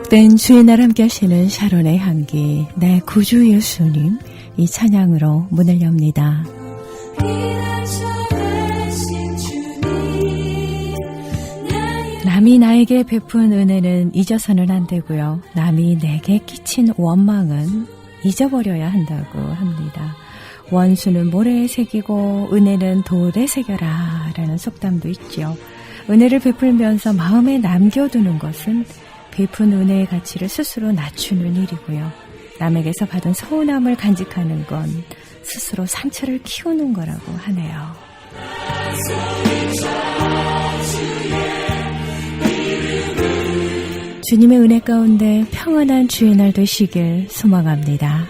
복된 주의 날 함께 하시는 샤론의 향기, 내 구주 예수님, 이 찬양으로 문을 엽니다. 남이 나에게 베푼 은혜는 잊어서는 안 되고요. 남이 내게 끼친 원망은 잊어버려야 한다고 합니다. 원수는 모래에 새기고 은혜는 돌에 새겨라 라는 속담도 있죠. 은혜를 베풀면서 마음에 남겨두는 것은 베푼 은혜의 가치를 스스로 낮추는 일이고요. 남에게서 받은 서운함을 간직하는 건 스스로 상처를 키우는 거라고 하네요. 주님의 은혜 가운데 평안한 주의 날 되시길 소망합니다.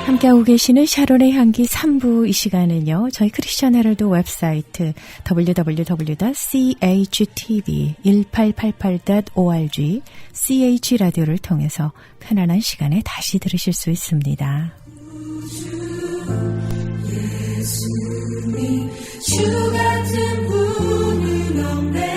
함께하고 계시는 샤론의 향기 3부 이 시간은요. 저희 크리스천 헤럴드 웹사이트 www.chtv1888.org ch라디오를 통해서 편안한 시간에 다시 들으실 수 있습니다. 예수님, 주 같은 분은 없네.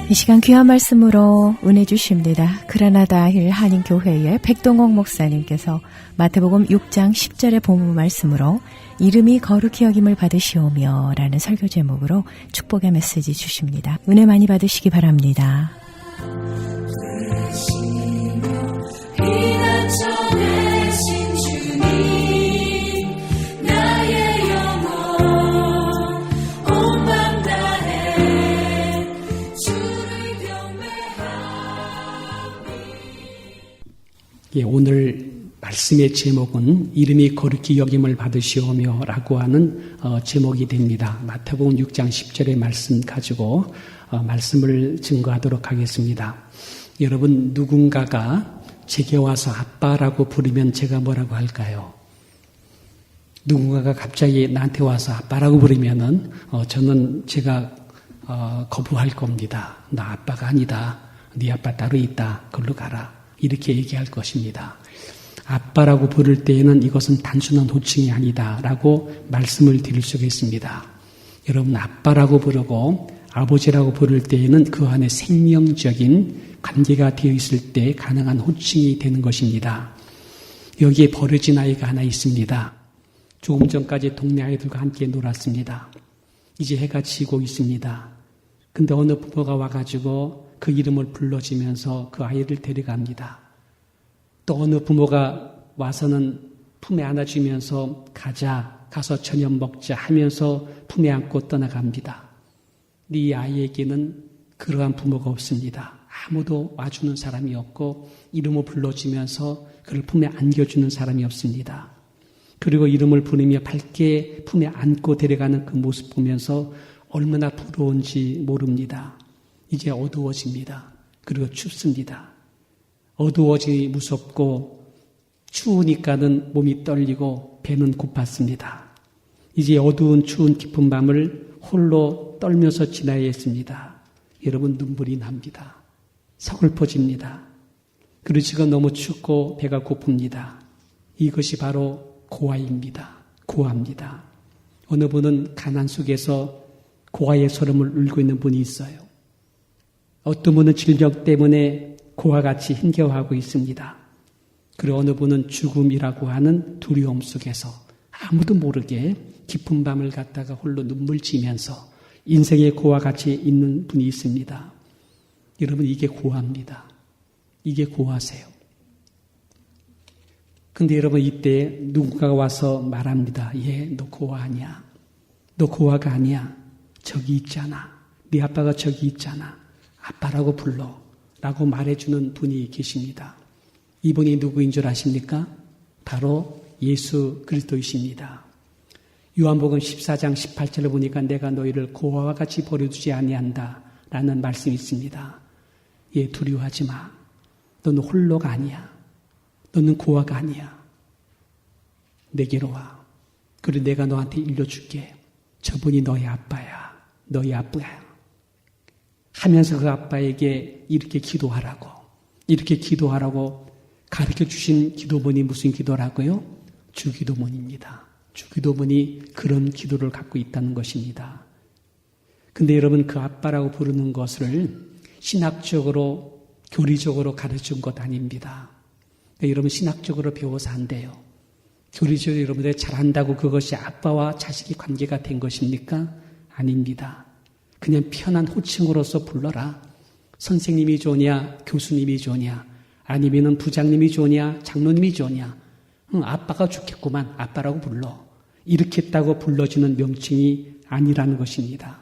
이 시간 귀한 말씀으로 은혜 주십니다. 그라나다힐 한인교회의 백동옥 목사님께서 마태복음 6장 10절의 본문 말씀으로 이름이 거룩히 여김을 받으시오며 라는 설교 제목으로 축복의 메시지 주십니다. 은혜 많이 받으시기 바랍니다. 예, 오늘 말씀의 제목은 이름이 거룩히 여김을 받으시오며 라고 하는 제목이 됩니다. 마태복음 6장 10절의 말씀 가지고 말씀을 증거하도록 하겠습니다. 여러분, 누군가가 제게 와서 아빠라고 부르면 제가 뭐라고 할까요? 누군가가 갑자기 나한테 와서 아빠라고 부르면은 저는 제가 거부할 겁니다. 나 아빠가 아니다. 네 아빠 따로 있다. 걸로 가라. 이렇게 얘기할 것입니다. 아빠라고 부를 때에는 이것은 단순한 호칭이 아니다라고 말씀을 드릴 수가 있습니다. 여러분, 아빠라고 부르고 아버지라고 부를 때에는 그 안에 생명적인 관계가 되어 있을 때 가능한 호칭이 되는 것입니다. 여기에 버려진 아이가 하나 있습니다. 조금 전까지 동네 아이들과 함께 놀았습니다. 이제 해가 지고 있습니다. 근데 어느 부모가 와가지고 그 이름을 불러주면서 그 아이를 데려갑니다. 또 어느 부모가 와서는 품에 안아주면서 가서 저녁 먹자 하면서 품에 안고 떠나갑니다. 네 아이에게는 그러한 부모가 없습니다. 아무도 와주는 사람이 없고 이름을 불러주면서 그를 품에 안겨주는 사람이 없습니다. 그리고 이름을 부르며 밝게 품에 안고 데려가는 그 모습 보면서 얼마나 부러운지 모릅니다. 이제 어두워집니다. 그리고 춥습니다. 어두워지니 무섭고 추우니까는 몸이 떨리고 배는 고팠습니다. 이제 어두운 추운 깊은 밤을 홀로 떨면서 지나야 했습니다. 여러분, 눈물이 납니다. 서글퍼집니다. 그리고 지금 너무 춥고 배가 고픕니다. 이것이 바로 고아입니다. 고아입니다. 어느 분은 가난 속에서 고아의 소름을 울고 있는 분이 있어요. 어떤 분은 질병 때문에 고아같이 힘겨워하고 있습니다. 그리고 어느 분은 죽음이라고 하는 두려움 속에서 아무도 모르게 깊은 밤을 갖다가 홀로 눈물 지면서 인생의 고아같이 있는 분이 있습니다. 여러분, 이게 고아입니다. 이게 고아세요. 근데 여러분, 이때 누군가가 와서 말합니다. 너 고아 아니야. 너 고아가 아니야. 저기 있잖아. 네 아빠가 저기 있잖아. 아빠라고 불러. 라고 말해주는 분이 계십니다. 이분이 누구인 줄 아십니까? 바로 예수 그리스도이십니다. 요한복음 14장 18절을 보니까 내가 너희를 고아와 같이 버려두지 아니한다 라는 말씀이 있습니다. 예, 두려워하지 마. 너는 홀로가 아니야. 너는 고아가 아니야. 내게로 와. 그리고 내가 너한테 일러줄게. 저분이 너의 아빠야. 너의 아빠야. 하면서 그 아빠에게 이렇게 기도하라고 가르쳐 주신 기도문이 무슨 기도라고요? 주기도문입니다. 주기도문이 그런 기도를 갖고 있다는 것입니다. 근데 여러분 그 아빠라고 부르는 것을 신학적으로 교리적으로 가르친 것 아닙니다. 그러니까 여러분 신학적으로 배워서 안 돼요. 교리적으로 여러분들이 잘한다고 그것이 아빠와 자식의 관계가 된 것입니까? 아닙니다. 그냥 편한 호칭으로서 불러라. 선생님이 좋냐, 교수님이 좋냐, 아니면 부장님이 좋냐, 장로님이 좋냐. 아빠가 좋겠구만, 아빠라고 불러. 이렇게 했다고 불러지는 명칭이 아니라는 것입니다.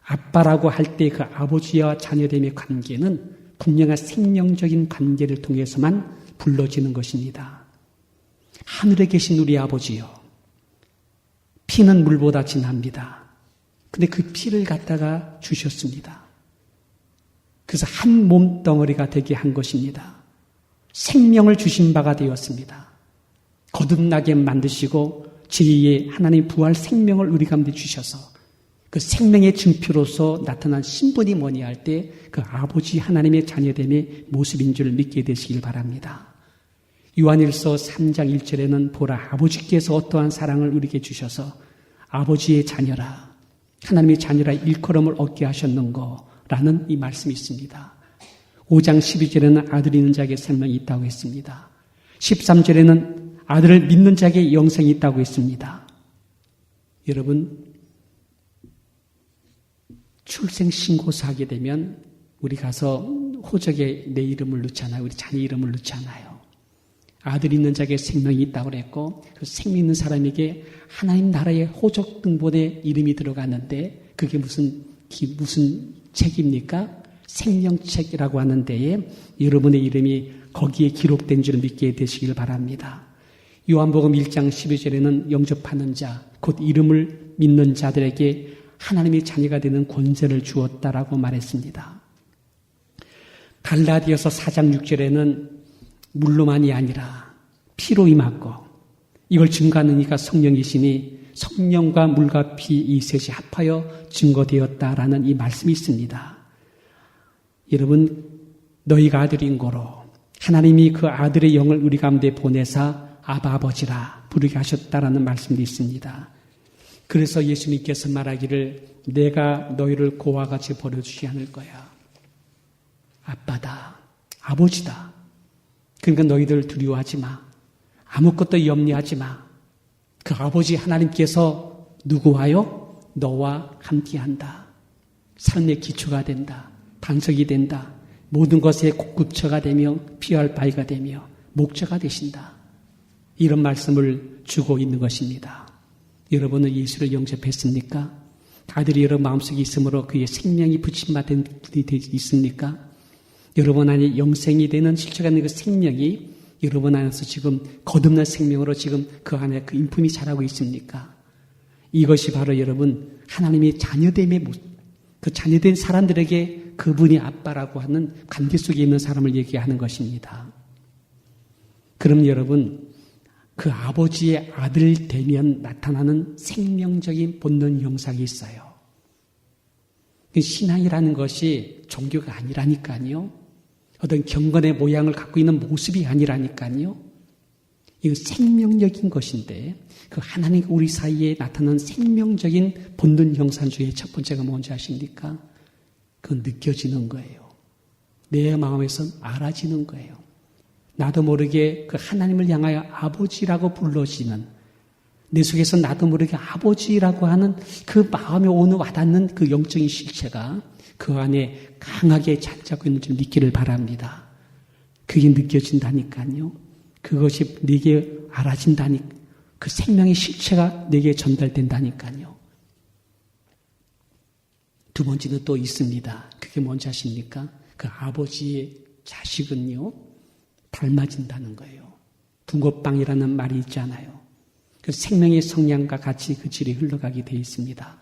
아빠라고 할 때 그 아버지와 자녀됨의 관계는 분명한 생명적인 관계를 통해서만 불러지는 것입니다. 하늘에 계신 우리 아버지요. 피는 물보다 진합니다. 근데 그 피를 갖다가 주셨습니다. 그래서 한 몸덩어리가 되게 한 것입니다. 생명을 주신 바가 되었습니다. 거듭나게 만드시고 제2의 하나님 부활 생명을 우리 가운데 주셔서 그 생명의 증표로서 나타난 신분이 뭐냐 할 때 그 아버지 하나님의 자녀됨의 모습인 줄 믿게 되시길 바랍니다. 요한일서 3장 1절에는 보라 아버지께서 어떠한 사랑을 우리에게 주셔서 아버지의 자녀라 하나님의 자녀라 일컬음을 얻게 하셨는거라는 이 말씀이 있습니다. 5장 12절에는 아들 있는 자에게 생명이 있다고 했습니다. 13절에는 아들을 믿는 자에게 영생이 있다고 했습니다. 여러분 출생신고서 하게 되면 우리 가서 호적에 내 이름을 넣잖아요. 우리 자녀 이름을 넣잖아요. 아들 있는 자에게 생명이 있다고 그랬고 그 생명 있는 사람에게 하나님 나라의 호적 등본에 이름이 들어갔는데 그게 무슨 책입니까? 생명책이라고 하는 데에 여러분의 이름이 거기에 기록된 줄 믿게 되시길 바랍니다. 요한복음 1장 12절에는 영접하는 자, 곧 이름을 믿는 자들에게 하나님의 자녀가 되는 권세를 주었다라고 말했습니다. 갈라디아서 4장 6절에는 물로만이 아니라 피로 임하고 이걸 증거하는 이가 성령이시니 성령과 물과 피 이 셋이 합하여 증거되었다라는 이 말씀이 있습니다. 여러분 너희가 아들인 거로 하나님이 그 아들의 영을 우리 가운데 보내사 아바 아버지라 부르게 하셨다라는 말씀도 있습니다. 그래서 예수님께서 말하기를 내가 너희를 고와 같이 버려두지 않을 거야. 아빠다. 아버지다. 그러니까 너희들 두려워하지 마. 아무것도 염려하지 마. 그 아버지 하나님께서 누구와요? 너와 함께한다. 삶의 기초가 된다. 반석이 된다. 모든 것의 공급처가 되며 피할 바위가 되며 목자가 되신다. 이런 말씀을 주고 있는 것입니다. 여러분은 예수를 영접했습니까? 아들이 여러분 마음속에 있으므로 그의 생명이 붙임받은 분이 있습니까? 여러분 안에 영생이 되는 실체가 있는 그 생명이 여러분 안에서 지금 거듭난 생명으로 지금 그 안에 그 인품이 자라고 있습니까? 이것이 바로 여러분 하나님의 자녀됨의 모습, 그 자녀된 사람들에게 그분이 아빠라고 하는 관계 속에 있는 사람을 얘기하는 것입니다. 그럼 여러분 그 아버지의 아들 되면 나타나는 생명적인 본능 형상이 있어요. 신앙이라는 것이 종교가 아니라니까요. 어떤 경건의 모양을 갖고 있는 모습이 아니라니까요. 이거 생명적인 것인데 그 하나님 우리 사이에 나타나는 생명적인 본능 형상 중에 첫 번째가 뭔지 아십니까? 그건 느껴지는 거예요. 내 마음에서 알아지는 거예요. 나도 모르게 그 하나님을 향하여 아버지라고 불러지는 내 속에서 나도 모르게 아버지라고 하는 그 마음에 오는 와닿는 그 영적인 실체가 그 안에 강하게 자리 잡고 있는 줄 믿기를 바랍니다. 그게 느껴진다니까요. 그것이 내게 알아진다니 그 생명의 실체가 내게 전달된다니까요. 두 번째는 또 있습니다. 그게 뭔지 아십니까? 그 아버지의 자식은요, 닮아진다는 거예요. 붕어빵이라는 말이 있잖아요. 그 생명의 성향과 같이 그 질이 흘러가게 되어 있습니다.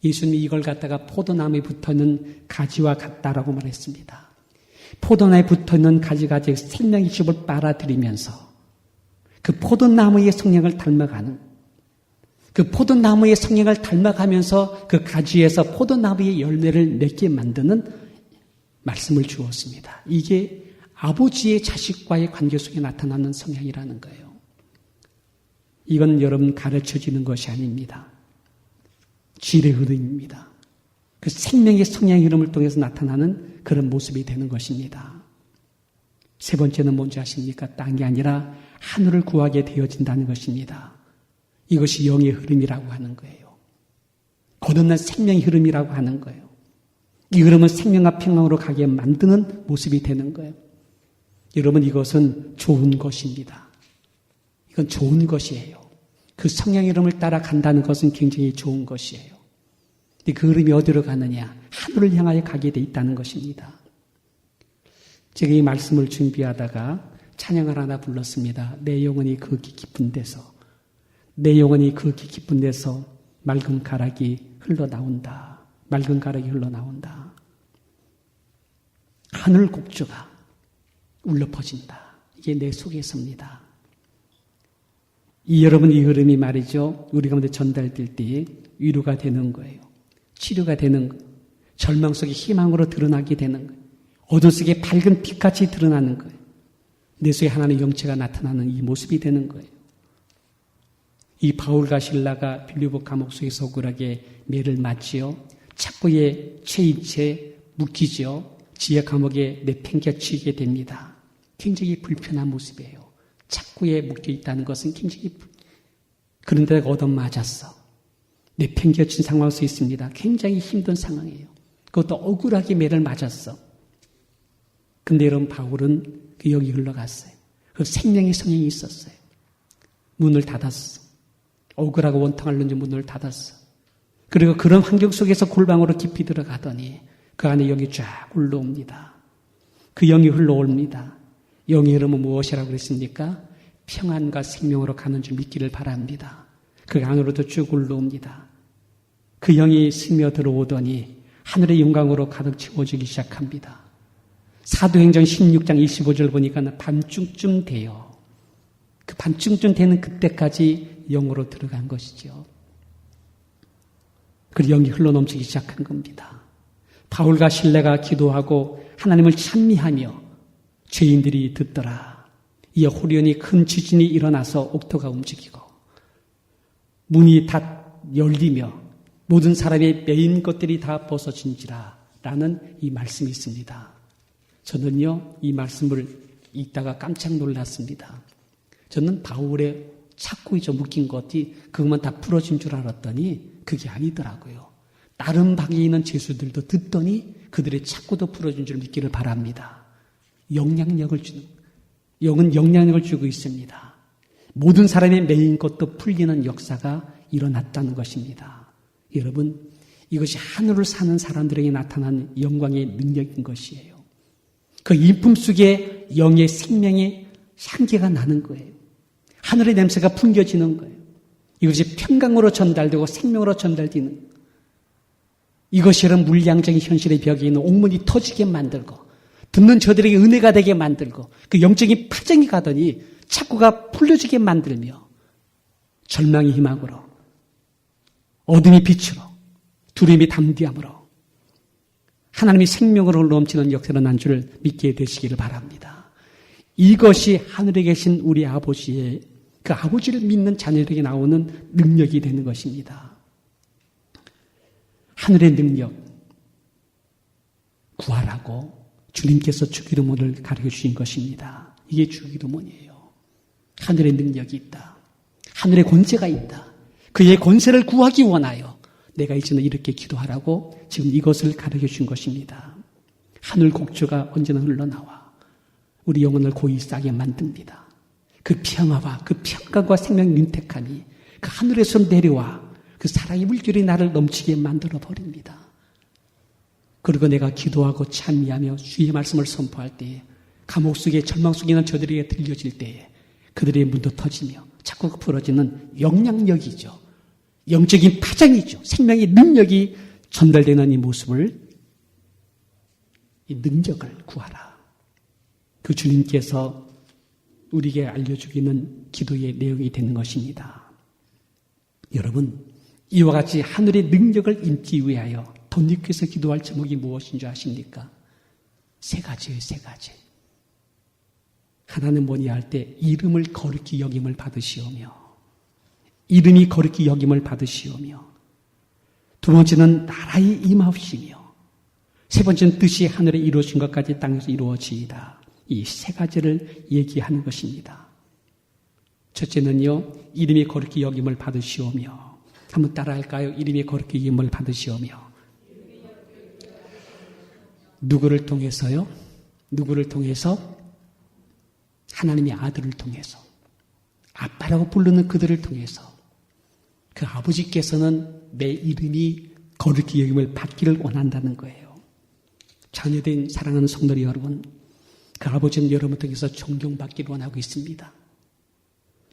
예수님이 이걸 갖다가 포도나무에 붙어있는 가지와 같다라고 말했습니다. 포도나무에 붙어있는 가지가 생명의 즙을 빨아들이면서 그 포도나무의 성향을 닮아가는, 그 포도나무의 성향을 닮아가면서 그 가지에서 포도나무의 열매를 맺게 만드는 말씀을 주었습니다. 이게 아버지의 자식과의 관계 속에 나타나는 성향이라는 거예요. 이건 여러분 가르쳐지는 것이 아닙니다. 질의 흐름입니다. 그 생명의 성향의 흐름을 통해서 나타나는 그런 모습이 되는 것입니다. 세 번째는 뭔지 아십니까? 딴 게 아니라 하늘을 구하게 되어진다는 것입니다. 이것이 영의 흐름이라고 하는 거예요. 거듭난 생명의 흐름이라고 하는 거예요. 이 흐름은 생명과 평강으로 가게 만드는 모습이 되는 거예요. 여러분, 이것은 좋은 것입니다. 이건 좋은 것이에요. 그 성향의 흐름을 따라간다는 것은 굉장히 좋은 것이에요. 근데 그 흐름이 어디로 가느냐? 하늘을 향하여 가게 돼 있다는 것입니다. 제가 이 말씀을 준비하다가 찬양을 하나 불렀습니다. 내 영혼이 그 깊은 데서, 내 영혼이 그 깊은 데서 맑은 가락이 흘러나온다. 맑은 가락이 흘러나온다. 하늘 곡조가 울려 퍼진다. 이게 내 속에서입니다. 여러분, 이 흐름이 말이죠, 우리 가운데 전달될 때 위로가 되는 거예요. 치료가 되는 거예요. 절망 속에 희망으로 드러나게 되는 거예요. 어둠 속에 밝은 빛같이 드러나는 거예요. 내 속에 하나님의 영체가 나타나는 이 모습이 되는 거예요. 이 바울과 실라가 빌립보 감옥 속에서 억울하게 매를 맞지요. 착고에 채인채 묶이지요. 지하 감옥에 내팽개치게 됩니다. 굉장히 불편한 모습이에요. 착고에 묶여 있다는 것은 굉장히 그런데 얻어맞았어. 내팽개친 상황일 수 있습니다. 굉장히 힘든 상황이에요. 그것도 억울하게 매를 맞았어. 근데 여러분, 바울은 그 영이 흘러갔어요. 그 생명의 성향이 있었어요. 문을 닫았어. 억울하고 원통할 런지 문을 닫았어. 그리고 그런 환경 속에서 골방으로 깊이 들어가더니 그 안에 영이 쫙 흘러옵니다. 그 영이 흘러옵니다. 영의 흐름은 무엇이라고 그랬습니까? 평안과 생명으로 가는 줄 믿기를 바랍니다. 그 안으로도 쭉 흘러옵니다. 그 영이 스며 들어오더니 하늘의 영광으로 가득 채워지기 시작합니다. 사도행전 16장 25절 보니까 밤중쯤 돼요. 그 밤중쯤 되는 그때까지 영으로 들어간 것이죠. 그 영이 흘러넘치기 시작한 겁니다. 바울과 실레가 기도하고 하나님을 찬미하며 죄인들이 듣더라. 이어 호련히 큰 지진이 일어나서 옥토가 움직이고 문이 다 열리며 모든 사람의 매인 것들이 다 벗어진지라 라는 이 말씀이 있습니다. 저는요, 이 말씀을 읽다가 깜짝 놀랐습니다. 저는 바울의 찾고 묶인 것이 그것만 다 풀어진 줄 알았더니 그게 아니더라고요. 다른 방에 있는 죄수들도 듣더니 그들의 찾고도 풀어진 줄 믿기를 바랍니다. 영향력을 주는, 영은 영향력을 주고 있습니다. 모든 사람의 매인 것도 풀리는 역사가 일어났다는 것입니다. 여러분, 이것이 하늘을 사는 사람들에게 나타난 영광의 능력인 것이에요. 그 인품 속에 영의 생명의 향기가 나는 거예요. 하늘의 냄새가 풍겨지는 거예요. 이것이 평강으로 전달되고 생명으로 전달되는 거예요. 이것이 이런 물리학적인 현실의 벽에 있는 옥문이 터지게 만들고 듣는 저들에게 은혜가 되게 만들고 그 영적인 파장이 가더니 착고가 풀려지게 만들며 절망이 희망으로 어둠이 빛으로 두려움이 담대함으로 하나님이 생명으로 넘치는 역사로 난 줄 믿게 되시기를 바랍니다. 이것이 하늘에 계신 우리 아버지의 그 아버지를 믿는 자녀들에게 나오는 능력이 되는 것입니다. 하늘의 능력, 구하라고 주님께서 주기도문을 가르쳐 주신 것입니다. 이게 주기도문이에요. 하늘의 능력이 있다. 하늘의 권세가 있다. 그의 권세를 구하기 원하여 내가 이제는 이렇게 기도하라고 지금 이것을 가르쳐 준 것입니다. 하늘 곡조가 언제나 흘러나와 우리 영혼을 고이 싸게 만듭니다. 그 평화와 그 평강과 생명 윤택함이 그 하늘에서 내려와 그 사랑의 물결이 나를 넘치게 만들어 버립니다. 그리고 내가 기도하고 찬미하며 주의 말씀을 선포할 때에 감옥 속에 절망 속에 있는 저들에게 들려질 때에 그들의 문도 터지며 자꾸 풀어지는 영향력이죠. 영적인 파장이죠. 생명의 능력이 전달되는 이 모습을, 이 능력을 구하라. 그 주님께서 우리에게 알려주기는 기도의 내용이 되는 것입니다. 여러분, 이와 같이 하늘의 능력을 인기 위하여 덧입혀서 기도할 제목이 무엇인 줄 아십니까? 세 가지예요, 세 가지. 하나는 뭐냐 할 때 이름을 거룩히 여김을 받으시오며, 이름이 거룩히 여김을 받으시오며, 두 번째는 나라의 임하옵시며, 세 번째는 뜻이 하늘에 이루어진 것까지 땅에서 이루어지이다. 이 세 가지를 얘기하는 것입니다. 첫째는요, 이름이 거룩히 여김을 받으시오며. 한번 따라할까요? 이름이 거룩히 여김을 받으시오며. 누구를 통해서요? 누구를 통해서? 하나님의 아들을 통해서. 아빠라고 부르는 그들을 통해서. 그 아버지께서는 내 이름이 거룩히 여김을 받기를 원한다는 거예요. 자녀된 사랑하는 성도 여러분, 그 아버지는 여러분 통해서 존경받기를 원하고 있습니다.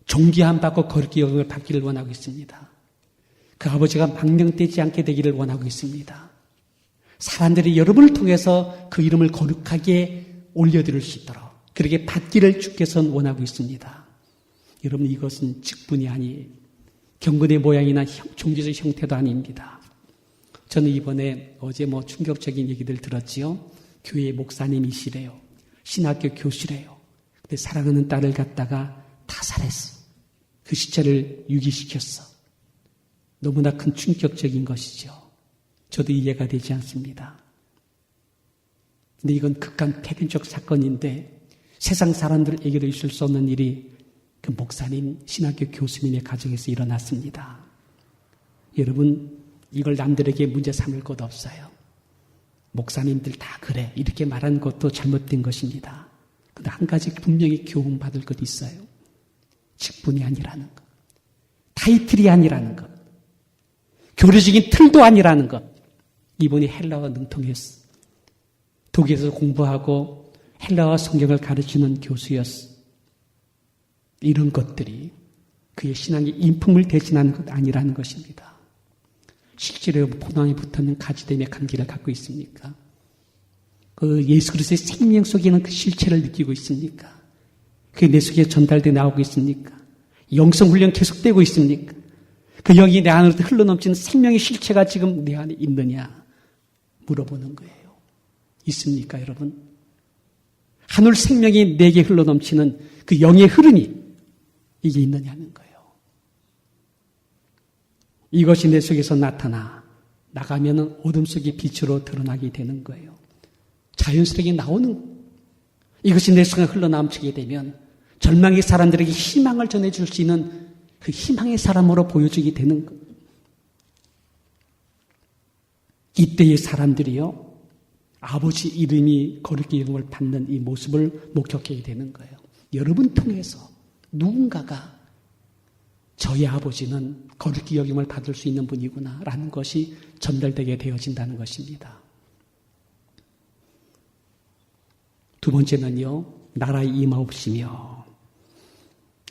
존귀함 받고 거룩히 여김을 받기를 원하고 있습니다. 그 아버지가 망령되지 않게 되기를 원하고 있습니다. 사람들이 여러분을 통해서 그 이름을 거룩하게 올려드릴 수 있도록 그렇게 받기를 주께서는 원하고 있습니다. 여러분, 이것은 직분이 아니에요. 경건의 모양이나 종교적 형태도 아닙니다. 저는 이번에 어제 충격적인 얘기들 들었지요. 교회 목사님이시래요. 신학교 교수래요. 근데 사랑하는 딸을 갖다가 타살했어. 그 시체를 유기시켰어. 너무나 큰 충격적인 것이죠. 저도 이해가 되지 않습니다. 근데 이건 극한 폐륜적 사건인데 세상 사람들에게도 있을 수 없는 일이 그 목사님, 신학교 교수님의 가정에서 일어났습니다. 여러분, 이걸 남들에게 문제 삼을 것 없어요. 목사님들 다 그래. 이렇게 말한 것도 잘못된 것입니다. 근데 한 가지 분명히 교훈받을 것이 있어요. 직분이 아니라는 것. 타이틀이 아니라는 것. 교리적인 틀도 아니라는 것. 이분이 헬라어 능통했어. 독일에서 공부하고 헬라어 성경을 가르치는 교수였어. 이런 것들이 그의 신앙의 인품을 대신하는 것 아니라는 것입니다. 실제로 포도나무에 붙어있는 가지됨의 감기를 갖고 있습니까? 그 예수 그리스도의 생명 속에는 그 실체를 느끼고 있습니까? 그게 내 속에 전달되어 나오고 있습니까? 영성훈련 계속되고 있습니까? 그 영이 내 안으로 흘러넘치는 생명의 실체가 지금 내 안에 있느냐 물어보는 거예요. 있습니까, 여러분? 하늘 생명이 내게 흘러넘치는 그 영의 흐름이 이게 있느냐는 거예요. 이것이 내 속에서 나가면은 어둠 속의 빛으로 드러나게 되는 거예요. 자연스럽게 나오는 이것이 내 속에 흘러넘치게 되면 절망의 사람들에게 희망을 전해줄 수 있는 그 희망의 사람으로 보여지게 되는 거예요. 이때의 사람들이요, 아버지 이름이 거룩히 여김을 받는 이 모습을 목격하게 되는 거예요. 여러분 통해서 누군가가 저희 아버지는 거룩히 여김을 받을 수 있는 분이구나 라는 것이 전달되게 되어진다는 것입니다. 두 번째는요, 나라의 임하옵시며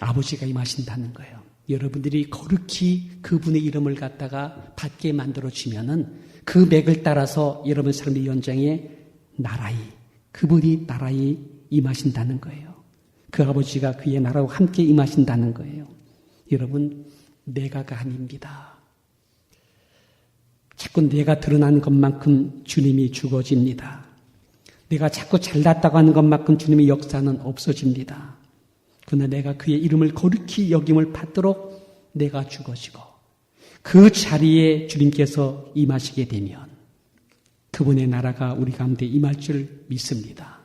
아버지가 임하신다는 거예요. 여러분들이 거룩히 그분의 이름을 갖다가 받게 만들어주면은 그 맥을 따라서 여러분 삶의 연장에 그분이 나라에 임하신다는 거예요. 그 아버지가 그의 나라와 함께 임하신다는 거예요. 여러분, 내가가 아닙니다. 자꾸 내가 드러나는 것만큼 주님이 죽어집니다. 내가 자꾸 잘났다고 하는 것만큼 주님의 역사는 없어집니다. 그러나 내가 그의 이름을 거룩히 여김을 받도록 내가 죽어지고 그 자리에 주님께서 임하시게 되면 그분의 나라가 우리 가운데 임할 줄 믿습니다.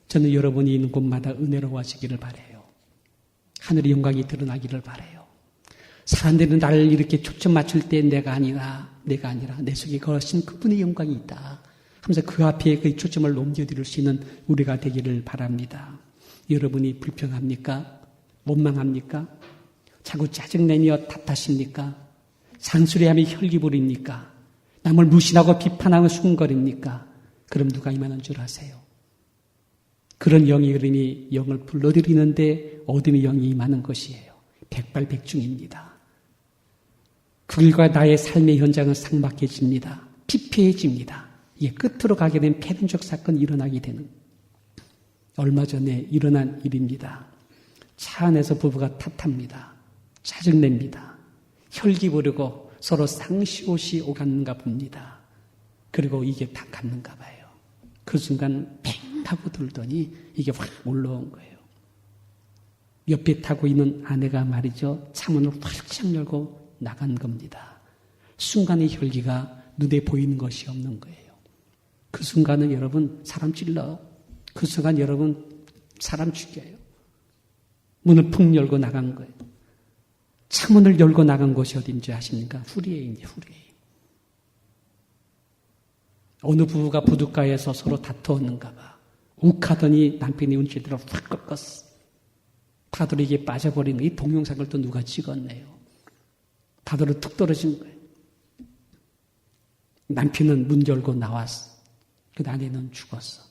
저는 여러분이 있는 곳마다 은혜로워지기를 바라요. 하늘의 영광이 드러나기를 바라요. 사람들은 나를 이렇게 초점 맞출 때 내가 아니라 내 속에 거하신 그분의 영광이 있다 하면서 그 앞에 그 초점을 넘겨드릴 수 있는 우리가 되기를 바랍니다. 여러분이 불평합니까? 원망합니까? 자꾸 짜증내며 탓하십니까? 잔소리하며 혈기 부립니까? 남을 무시하고 비판하고 수군거립니까? 그럼 누가 임하는 줄 아세요? 그런 영의 흐름이 영을 불러들이는데 어둠의 영이 임하는 것이에요. 백발백중입니다. 그 일과 나의 삶의 현장은 삭막해집니다. 피폐해집니다. 이게 끝으로 가게 된 패륜적 사건이 일어나게 되는 얼마 전에 일어난 일입니다. 차 안에서 부부가 탓합니다. 짜증냅니다. 혈기 부르고 서로 상시옷이 오갔는가 봅니다. 그리고 이게 다 갔는가 봐요. 그 순간 팽 하고 돌더니 이게 확 올라온 거예요. 옆에 타고 있는 아내가 말이죠. 차문을 활짝 열고 나간 겁니다. 순간의 혈기가 눈에 보이는 것이 없는 거예요. 그 순간은 여러분 사람 찔러. 그 순간 여러분 사람 죽여요. 문을 푹 열고 나간 거예요. 차문을 열고 나간 곳이 어딘지 아십니까? 후리에인지 후리에. 어느 부부가 부둣가에서 서로 다투었는가 봐. 욱하더니 남편이 운치대로 확 꺾었어. 파도리에 빠져버린 이 동영상을 또 누가 찍었네요. 파도로 툭 떨어진 거예요. 남편은 문 열고 나왔어. 그 아내는 죽었어.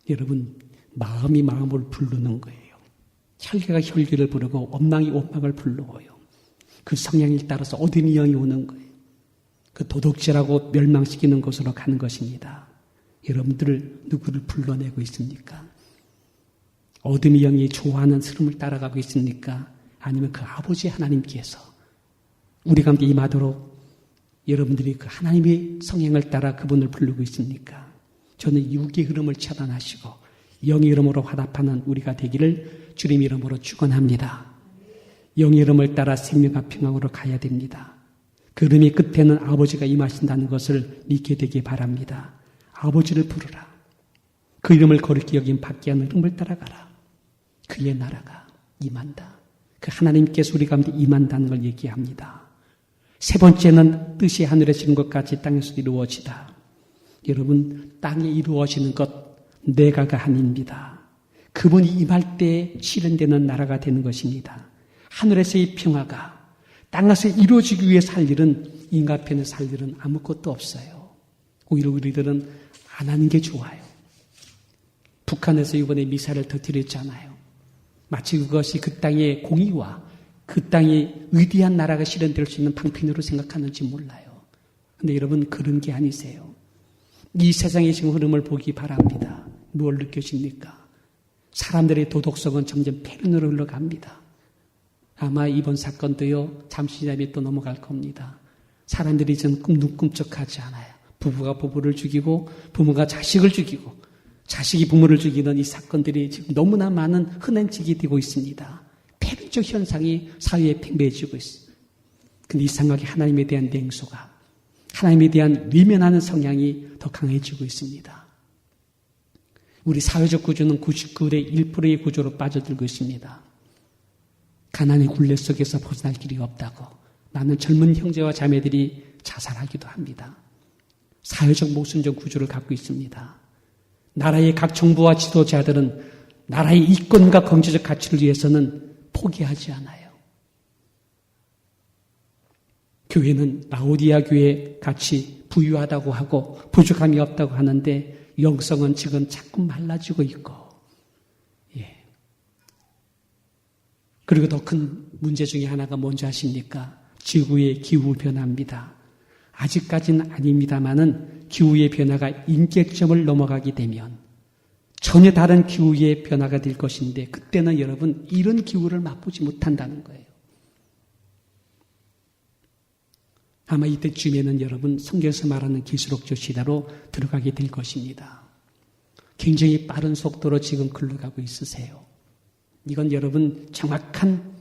여러분, 마음이 마음을 부르는 거예요. 혈기가 혈기를 부르고 원망이 원망을 불러오요. 그 성향에 따라서 어둠의 영이 오는 거예요. 그 도둑질하고 멸망시키는 곳으로 가는 것입니다. 여러분들 누구를 불러내고 있습니까? 어둠의 영이 좋아하는 흐름을 따라가고 있습니까? 아니면 그 아버지 하나님께서 우리 가운데 임하도록 여러분들이 그 하나님의 성향을 따라 그분을 부르고 있습니까? 저는 육의 흐름을 차단하시고 영의 흐름으로 화답하는 우리가 되기를 주님 이름으로 축원합니다. 영의 흐름을 따라 생명과 평강으로 가야 됩니다. 그 흐름의 끝에는 아버지가 임하신다는 것을 믿게 되기 바랍니다. 아버지를 부르라. 그 이름을 거룩히 여긴 밖에 하는 흐름을 따라가라. 그의 나라가 임한다. 그 하나님께서 우리 가운데 임한다는 걸 얘기합니다. 세 번째는 뜻이 하늘에서 이룬 것 같이 땅에서 이루어지다. 여러분, 땅에 이루어지는 것 내가가 아닙니다. 그분이 임할 때 실현되는 나라가 되는 것입니다. 하늘에서의 평화가 땅에서 이루어지기 위해 살 일은 인간편에 살 일은 아무것도 없어요. 오히려 우리들은 안 하는 게 좋아요. 북한에서 이번에 미사일을 터뜨렸잖아요. 마치 그것이 그 땅의 공의와 그 땅의 위대한 나라가 실현될 수 있는 방편으로 생각하는지 몰라요. 그런데 여러분 그런 게 아니세요. 이 세상의 지금 흐름을 보기 바랍니다. 무엇을 느껴집니까? 사람들의 도덕성은 점점 패륜으로 흘러갑니다. 아마 이번 사건도요. 잠시 지나면 또 넘어갈 겁니다. 사람들이 지금 눈 끔찍하지 않아요. 부부가 부부를 죽이고 부모가 자식을 죽이고 자식이 부모를 죽이는 이 사건들이 지금 너무나 많은 흔행직이 되고 있습니다. 패륜적 현상이 사회에 팽배해지고 있어요. 근데 이상하게 하나님에 대한 냉소가 하나님에 대한 외면하는 성향이 더 강해지고 있습니다. 우리 사회적 구조는 99대 1%의 구조로 빠져들고 있습니다. 가난의 굴레 속에서 벗어날 길이 없다고 많은 젊은 형제와 자매들이 자살하기도 합니다. 사회적 모순적 구조를 갖고 있습니다. 나라의 각 정부와 지도자들은 나라의 이권과 경제적 가치를 위해서는 포기하지 않아요. 교회는 라오디아 교회 같이 부유하다고 하고 부족함이 없다고 하는데 영성은 지금 자꾸 말라지고 있고, 그리고 더 큰 문제 중에 하나가 뭔지 아십니까? 지구의 기후 변화입니다. 아직까지는 아닙니다만은 기후의 변화가 인격점을 넘어가게 되면 전혀 다른 기후의 변화가 될 것인데 그때는 여러분 이런 기후를 맛보지 못한다는 거예요. 아마 이때쯤에는 여러분 성경에서 말하는 기술옥조 시대로 들어가게 될 것입니다. 굉장히 빠른 속도로 지금 흘러가고 있으세요. 이건 여러분 정확한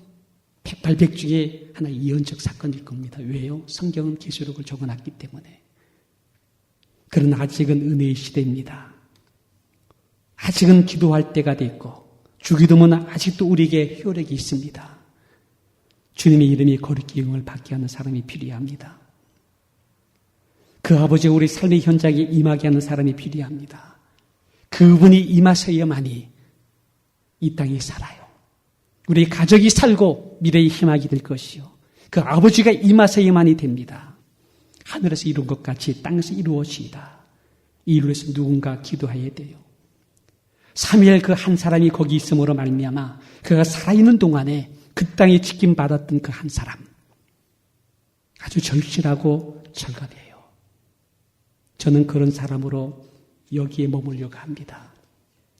백발백중의 하나의 예언적 사건일 겁니다. 왜요? 성경은 계시록을 적어놨기 때문에. 그러나 아직은 은혜의 시대입니다. 아직은 기도할 때가 됐고 주기도문은 아직도 우리에게 효력이 있습니다. 주님의 이름이 거룩히 영을 받게 하는 사람이 필요합니다. 그 아버지가 우리 삶의 현장에 임하게 하는 사람이 필요합니다. 그분이 임하셔야만이 이 땅이 살아요. 우리 가족이 살고 미래의 희망이 될 것이요. 그 아버지가 임하셔야만이 됩니다. 하늘에서 이룬 것 같이 땅에서 이루어지이다. 이를 위해서 누군가 기도해야 돼요. 사무엘 그 한 사람이 거기 있음으로 말미암아 그가 살아있는 동안에 그 땅에 지킴 받았던 그 한 사람 아주 절실하고 절감해요. 저는 그런 사람으로 여기에 머물려고 합니다.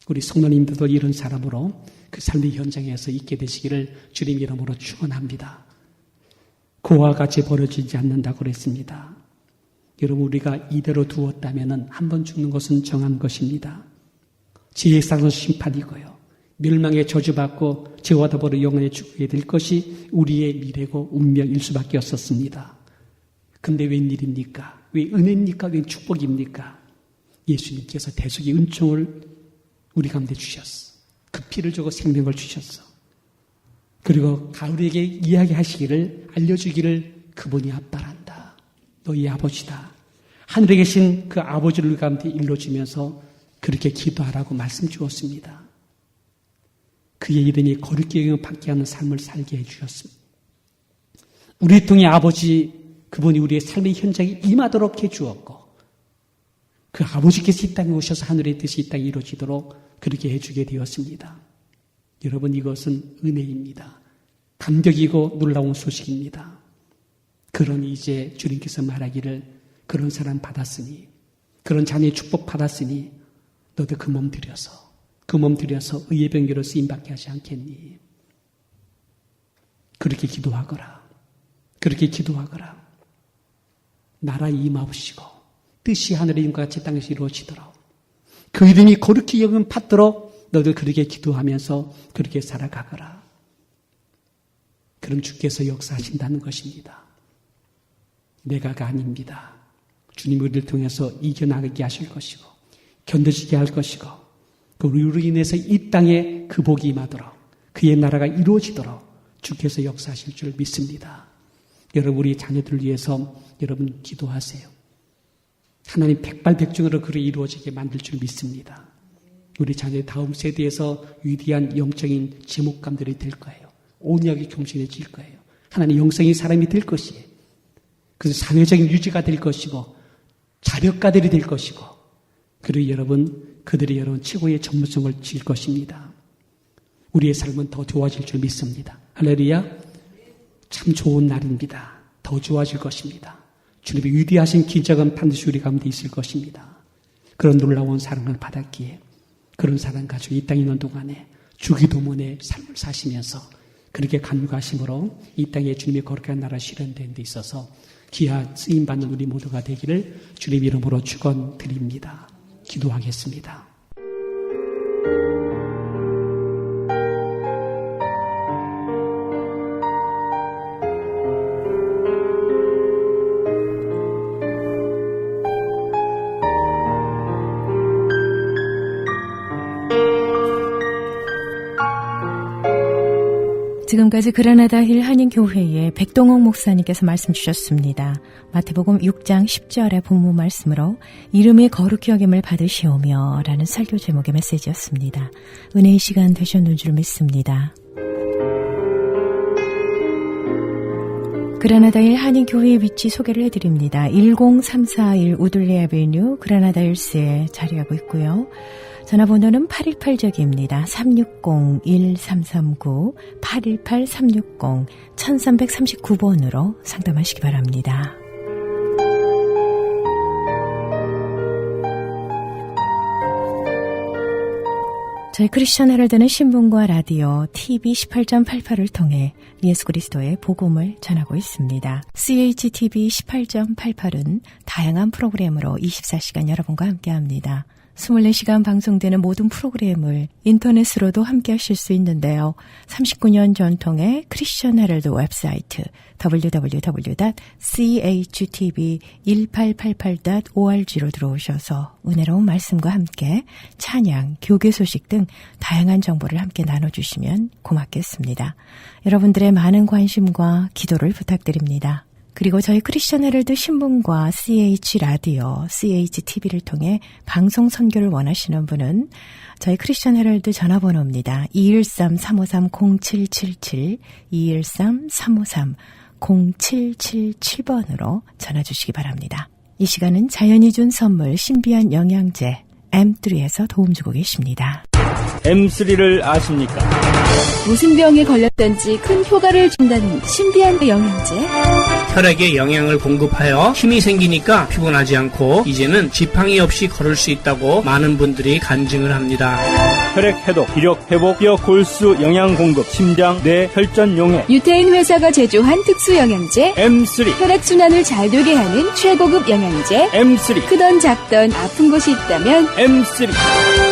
우리 성도님들도 이런 사람으로 그 삶의 현장에서 있게 되시기를 주님 이름으로 축원합니다. 그와 같이 벌어지지 않는다고 그랬습니다. 여러분 우리가 이대로 두었다면 한 번 죽는 것은 정한 것입니다. 지혜의 쌍은 심판이고요. 멸망에 저주받고 죄와 더불어 영원히 죽게 될 것이 우리의 미래고 운명일 수밖에 없었습니다. 근데 웬일입니까? 왜 은혜입니까? 왜 축복입니까? 예수님께서 대속의 은총을 우리 가운데 주셨어. 그 피를 주고 생명을 주셨어. 그리고 가을에게 이야기하시기를 알려주기를 그분이 아빠란다. 너희 아버지다. 하늘에 계신 그 아버지를 우리 가운데 일러주면서 그렇게 기도하라고 말씀 주었습니다. 그의 이름이 거룩히 여김을 받게 하는 삶을 살게 해주셨습니다. 우리 통해 아버지 그분이 우리의 삶의 현장에 임하도록 해주었고 그 아버지께서 이 땅에 오셔서 하늘의 뜻이 이 땅에 이루어지도록 그렇게 해주게 되었습니다. 여러분 이것은 은혜입니다. 감격이고 놀라운 소식입니다. 그러니 이제 주님께서 말하기를 그런 사람 받았으니 그런 자녀의 축복 받았으니 너도 그 몸 들여서 의의 병기로 쓰임받게 하지 않겠니? 그렇게 기도하거라. 나라에 임하옵시고 뜻이 하늘의 임과 같이 땅에서 이루어지도록 그 이름이 거룩히 여김을 받도록 너들 그렇게 기도하면서 그렇게 살아가거라. 그럼 주께서 역사하신다는 것입니다. 내가가 아닙니다. 주님 우리를 통해서 이겨나가게 하실 것이고 견뎌지게 할 것이고 그로 인해서 이 땅에 그 복이 임하도록 그의 나라가 이루어지도록 주께서 역사하실 줄 믿습니다. 여러분 우리 자녀들을 위해서 여러분 기도하세요. 하나님 백발백중으로 그를 이루어지게 만들 줄 믿습니다. 우리 자녀의 다음 세대에서 위대한 영적인 제목감들이 될 거예요. 온유하게 겸손해질 거예요. 하나님 영성의 사람이 될 것이에요. 그래서 사회적인 유지가 될 것이고 자력가들이 될 것이고 그리고 여러분 그들이 여러분 최고의 전문성을 질 것입니다. 우리의 삶은 더 좋아질 줄 믿습니다. 할렐루야. 참 좋은 날입니다. 더 좋아질 것입니다. 주님의 위대하신 기적은 반드시 우리 가운데 있을 것입니다. 그런 놀라운 사랑을 받았기에 그런 사랑 가지고 이 땅에 있는 동안에 주기도문의 삶을 사시면서 그렇게 간구하심으로 이 땅에 주님의 거룩한 나라 실현되는 데 있어서 귀한 쓰임받는 우리 모두가 되기를 주님 이름으로 축원드립니다. 기도하겠습니다. 지금까지 그라나다 힐 한인교회의 백동옥 목사님께서 말씀 주셨습니다. 마태복음 6장 10절의 본문 말씀으로 이름이 거룩히 여김을 받으시오며 라는 설교 제목의 메시지였습니다. 은혜의 시간 되셨는 줄 믿습니다. 그라나다 힐 한인교회의 위치 소개를 해드립니다. 10341 우들리 아베뉴 그라나다 힐스에 자리하고 있고요. 전화번호는 818적입니다. 360-1339, 818-360-1339번으로 상담하시기 바랍니다. 저희 크리스천 헤럴드는 신문과 라디오, TV 18.88을 통해 예수 그리스도의 복음을 전하고 있습니다. CHTV 18.88은 다양한 프로그램으로 24시간 여러분과 함께합니다. 24시간 방송되는 모든 프로그램을 인터넷으로도 함께 하실 수 있는데요. 39년 전통의 크리스천 헤럴드 웹사이트 www.chtv1888.org로 들어오셔서 은혜로운 말씀과 함께 찬양, 교계 소식 등 다양한 정보를 함께 나눠주시면 고맙겠습니다. 여러분들의 많은 관심과 기도를 부탁드립니다. 그리고 저희 크리스천 헤럴드 신문과 CH 라디오, CHTV를 통해 방송 선교를 원하시는 분은 저희 크리스천 헤럴드 전화번호입니다. 213-353-0777, 0777번으로 전화 주시기 바랍니다. 이 시간은 자연이 준 선물 신비한 영양제 M3에서 도움 주고 계십니다. M3를 아십니까? 무슨 병에 걸렸든지 큰 효과를 준다는 신비한 영양제. 혈액에 영양을 공급하여 힘이 생기니까 피곤하지 않고 이제는 지팡이 없이 걸을 수 있다고 많은 분들이 간증을 합니다. 혈액 해독, 기력 회복, 뼈 골수 영양 공급, 심장, 뇌, 혈전 용해. 유태인 회사가 제조한 특수 영양제 M3. 혈액 순환을 잘 되게 하는 최고급 영양제 M3. 크던 작던 아픈 곳이 있다면 M3.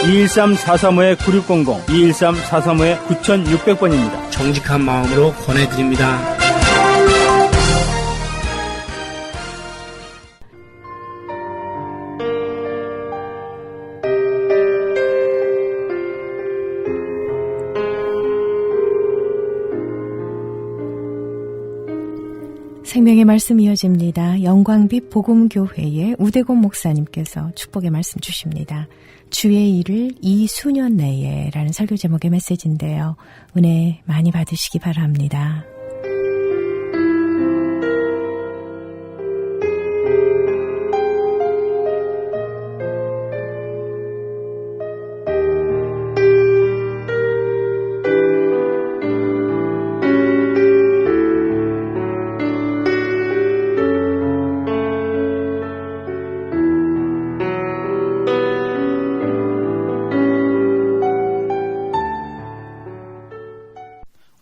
213-435-9600, 213-435-9600번입니다. 정직한 마음으로 권해드립니다. 생명의 말씀 이어집니다. 영광빛 복음교회의 우대곤 목사님께서 축복의 말씀 주십니다. 주의 일을 이 수년 내에 라는 설교 제목의 메시지인데요. 은혜 많이 받으시기 바랍니다.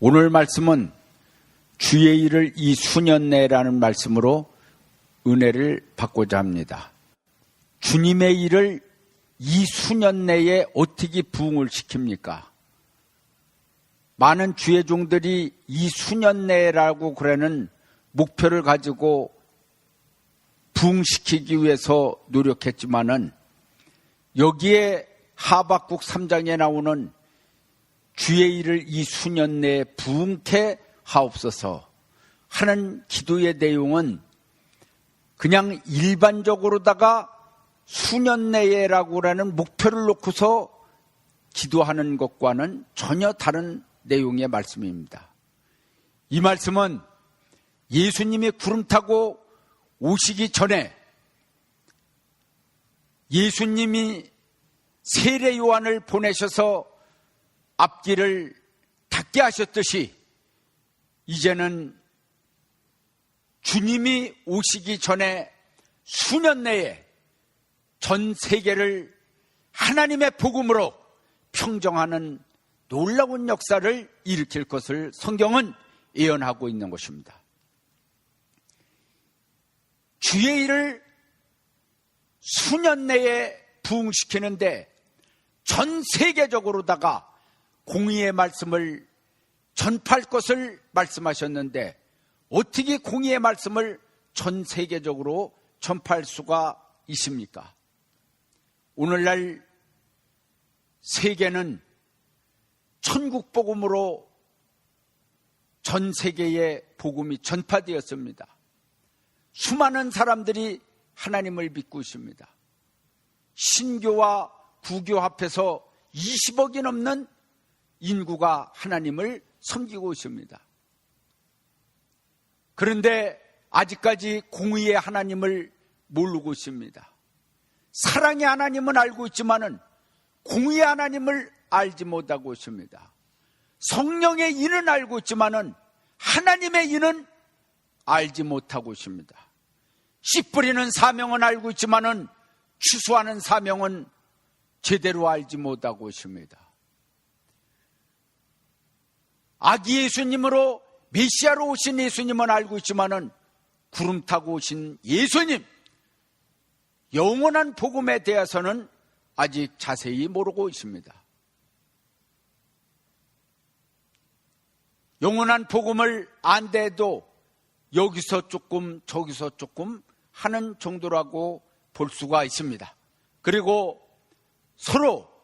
오늘 말씀은 주의 일을 이 수년 내라는 말씀으로 은혜를 받고자 합니다. 주님의 일을 이 수년 내에 어떻게 부흥을 시킵니까? 많은 주의 종들이 이 수년 내라고 그러는 목표를 가지고 부흥시키기 위해서 노력했지만은 여기에 하박국 3장에 나오는 주의 일을 이 수년 내에 부흥케 하옵소서 하는 기도의 내용은 그냥 일반적으로다가 수년 내에라고 하는 목표를 놓고서 기도하는 것과는 전혀 다른 내용의 말씀입니다. 이 말씀은 예수님이 구름 타고 오시기 전에 예수님이 세례 요한을 보내셔서 앞길을 닫게 하셨듯이 이제는 주님이 오시기 전에 수년 내에 전 세계를 하나님의 복음으로 평정하는 놀라운 역사를 일으킬 것을 성경은 예언하고 있는 것입니다. 주의 일을 수년 내에 부흥시키는데 전 세계적으로다가 공의의 말씀을 전파할 것을 말씀하셨는데 어떻게 공의의 말씀을 전 세계적으로 전파할 수가 있습니까? 오늘날 세계는 천국 복음으로 전 세계에 복음이 전파되었습니다. 수많은 사람들이 하나님을 믿고 있습니다. 신교와 구교 합해서 20억이 넘는 인구가 하나님을 섬기고 있습니다. 그런데 아직까지 공의의 하나님을 모르고 있습니다. 사랑의 하나님은 알고 있지만은 공의의 하나님을 알지 못하고 있습니다. 성령의 인은 알고 있지만은 하나님의 인은 알지 못하고 있습니다. 씨 뿌리는 사명은 알고 있지만은 취소하는 사명은 제대로 알지 못하고 있습니다. 아기 예수님으로 메시아로 오신 예수님은 알고 있지만은 구름 타고 오신 예수님, 영원한 복음에 대해서는 아직 자세히 모르고 있습니다. 영원한 복음을 안돼도 여기서 조금 저기서 조금 하는 정도라고 볼 수가 있습니다. 그리고 서로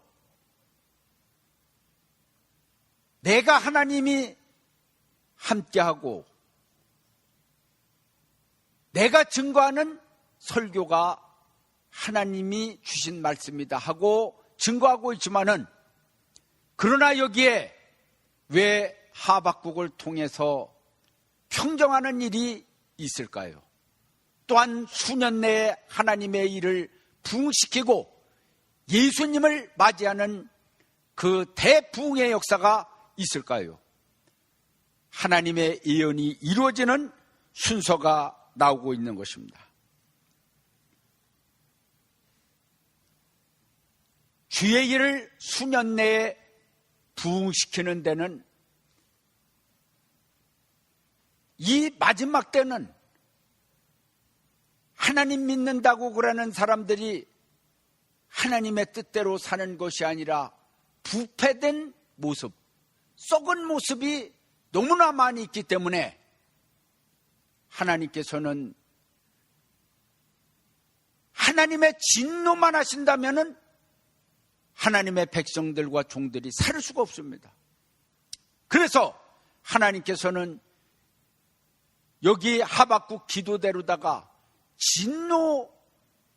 내가 하나님이 함께하고 내가 증거하는 설교가 하나님이 주신 말씀이다 하고 증거하고 있지만은 그러나 여기에 왜 하박국을 통해서 평정하는 일이 있을까요? 또한 수년 내에 하나님의 일을 부흥시키고 예수님을 맞이하는 그 대부흥의 역사가 있을까요? 하나님의 예언이 이루어지는 순서가 나오고 있는 것입니다. 주의 일을 수년 내에 부흥시키는 데는 이 마지막 때는 하나님 믿는다고 그러는 사람들이 하나님의 뜻대로 사는 것이 아니라 부패된 모습, 썩은 모습이 너무나 많이 있기 때문에 하나님께서는 하나님의 진노만 하신다면은 하나님의 백성들과 종들이 살 수가 없습니다. 그래서 하나님께서는 여기 하박국 기도대로다가 진노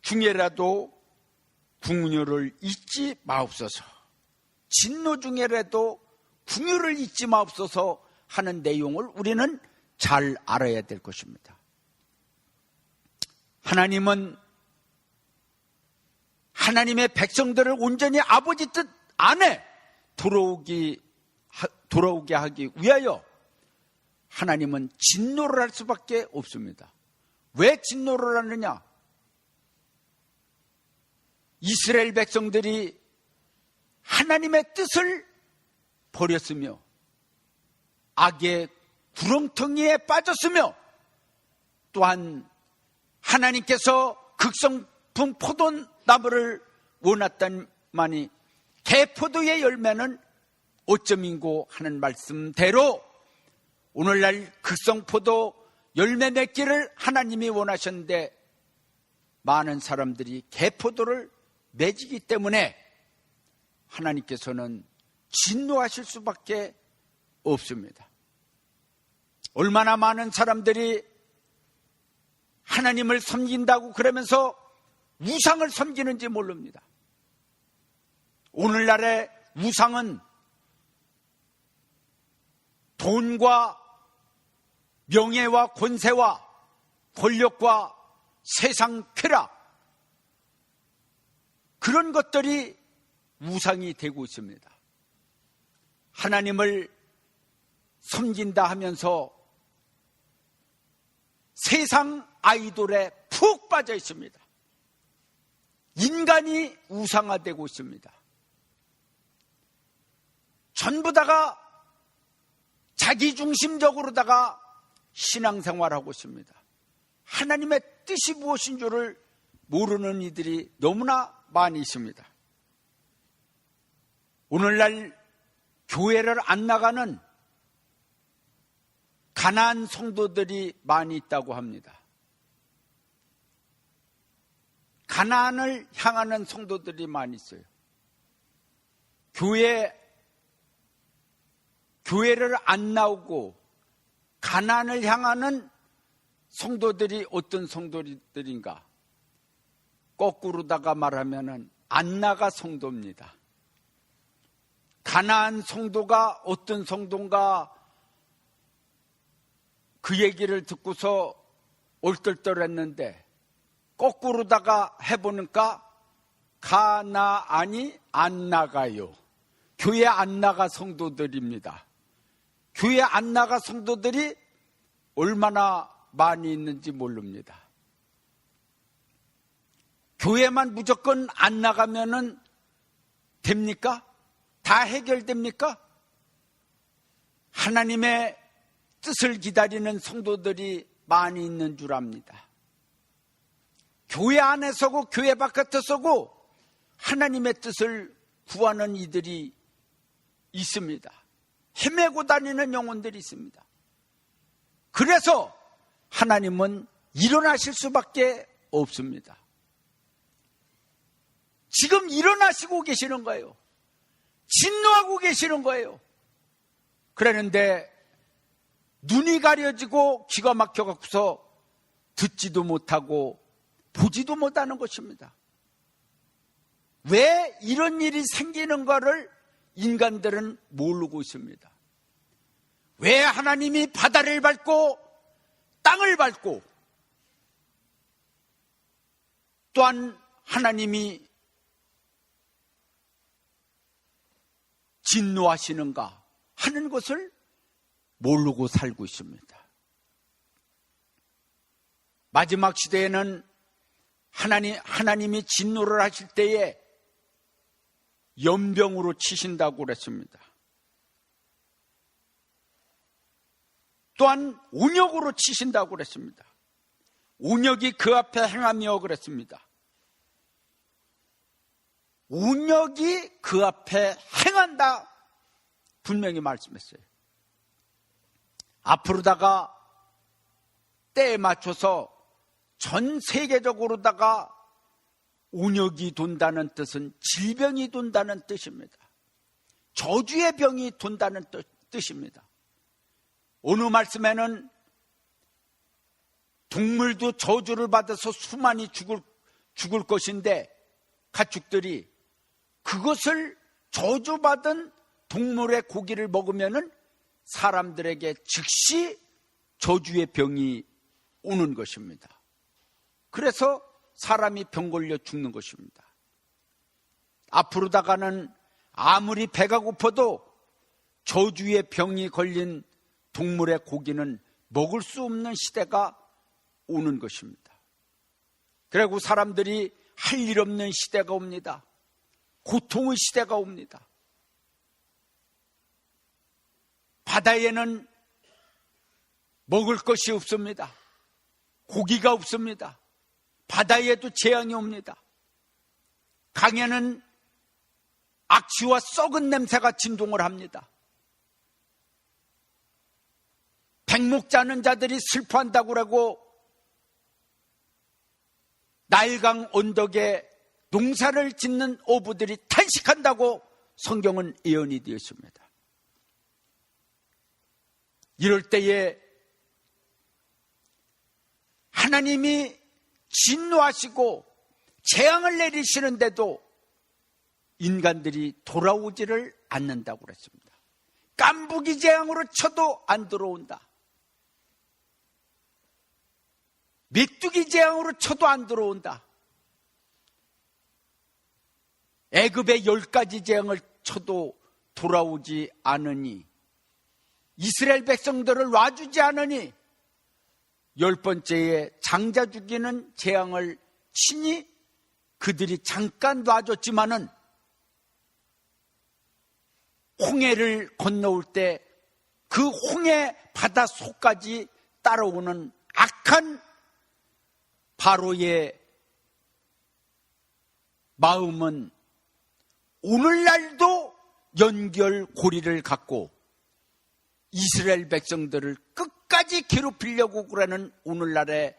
중에라도 궁유를 잊지 마옵소서, 진노 중에라도 궁유를 잊지 마옵소서 하는 내용을 우리는 잘 알아야 될 것입니다. 하나님은 하나님의 백성들을 온전히 아버지 뜻 안에 돌아오게 하기 위하여 하나님은 진노를 할 수밖에 없습니다. 왜 진노를 하느냐? 이스라엘 백성들이 하나님의 뜻을 버렸으며 악의 구렁텅이에 빠졌으며 또한 하나님께서 극성품 포도나무를 원했더니만이 개포도의 열매는 어쩌민고 하는 말씀대로 오늘날 극성포도 열매 맺기를 하나님이 원하셨는데 많은 사람들이 개포도를 맺기 때문에 하나님께서는 진노하실 수밖에 없습니다. 얼마나 많은 사람들이 하나님을 섬긴다고 그러면서 우상을 섬기는지 모릅니다. 오늘날의 우상은 돈과 명예와 권세와 권력과 세상 쾌락, 그런 것들이 우상이 되고 있습니다. 하나님을 섬긴다 하면서 세상 아이돌에 푹 빠져 있습니다. 인간이 우상화되고 있습니다. 전부 다가 자기중심적으로다가 신앙생활하고 있습니다. 하나님의 뜻이 무엇인 줄을 모르는 이들이 너무나 많이 있습니다. 오늘날 교회를 안 나가는 가난한 성도들이 많이 있다고 합니다. 가난을 향하는 성도들이 많이 있어요. 교회를 안 나오고 가난을 향하는 성도들이 어떤 성도들인가? 거꾸로다가 말하면은 안 나가 성도입니다. 가난한 성도가 어떤 성도인가? 그 얘기를 듣고서 얼떨떨했는데 거꾸로다가 해보니까 가나안이 안 나가요. 교회 안 나가 성도들입니다. 교회 안 나가 성도들이 얼마나 많이 있는지 모릅니다. 교회만 무조건 안 나가면은 됩니까? 다 해결됩니까? 하나님의 뜻을 기다리는 성도들이 많이 있는 줄 압니다. 교회 안에 서고 교회 바깥에 서고 하나님의 뜻을 구하는 이들이 있습니다. 헤매고 다니는 영혼들이 있습니다. 그래서 하나님은 일어나실 수밖에 없습니다. 지금 일어나시고 계시는 거예요. 진노하고 계시는 거예요. 그러는데 눈이 가려지고 귀가 막혀갖고서 듣지도 못하고 보지도 못하는 것입니다. 왜 이런 일이 생기는 거를 인간들은 모르고 있습니다. 왜 하나님이 바다를 밟고 땅을 밟고 또한 하나님이 진노하시는가 하는 것을 모르고 살고 있습니다. 마지막 시대에는 하나님이 진노를 하실 때에 연병으로 치신다고 그랬습니다. 또한 온역으로 치신다고 그랬습니다. 온역이 그 앞에 행하며 그랬습니다. 온역이 그 앞에 행한다 분명히 말씀했어요. 앞으로다가 때에 맞춰서 전 세계적으로다가 온역이 돈다는 뜻은 질병이 돈다는 뜻입니다. 저주의 병이 돈다는 뜻입니다. 어느 말씀에는 동물도 저주를 받아서 수많이 죽을 것인데 가축들이 그것을 저주받은 동물의 고기를 먹으면은 사람들에게 즉시 저주의 병이 오는 것입니다. 그래서 사람이 병 걸려 죽는 것입니다. 앞으로다가는 아무리 배가 고파도 저주의 병이 걸린 동물의 고기는 먹을 수 없는 시대가 오는 것입니다. 그리고 사람들이 할 일 없는 시대가 옵니다. 고통의 시대가 옵니다. 바다에는 먹을 것이 없습니다. 고기가 없습니다. 바다에도 재앙이 옵니다. 강에는 악취와 썩은 냄새가 진동을 합니다. 백목 자는 자들이 슬퍼한다고 그러고 나일강 언덕에 농사를 짓는 어부들이 탄식한다고 성경은 예언이 되었습니다. 이럴 때에 하나님이 진노하시고 재앙을 내리시는데도 인간들이 돌아오지를 않는다고 그랬습니다. 깐부기 재앙으로 쳐도 안 들어온다. 메뚜기 재앙으로 쳐도 안 들어온다. 애굽의 10가지 재앙을 쳐도 돌아오지 않으니, 이스라엘 백성들을 놔주지 않으니 10번째에 장자 죽이는 재앙을 치니 그들이 잠깐 놔줬지만은 홍해를 건너올 때 그 홍해 바다 속까지 따라오는 악한 바로의 마음은 오늘날도 연결고리를 갖고 이스라엘 백성들을 끝까지 괴롭히려고 그러는 오늘날의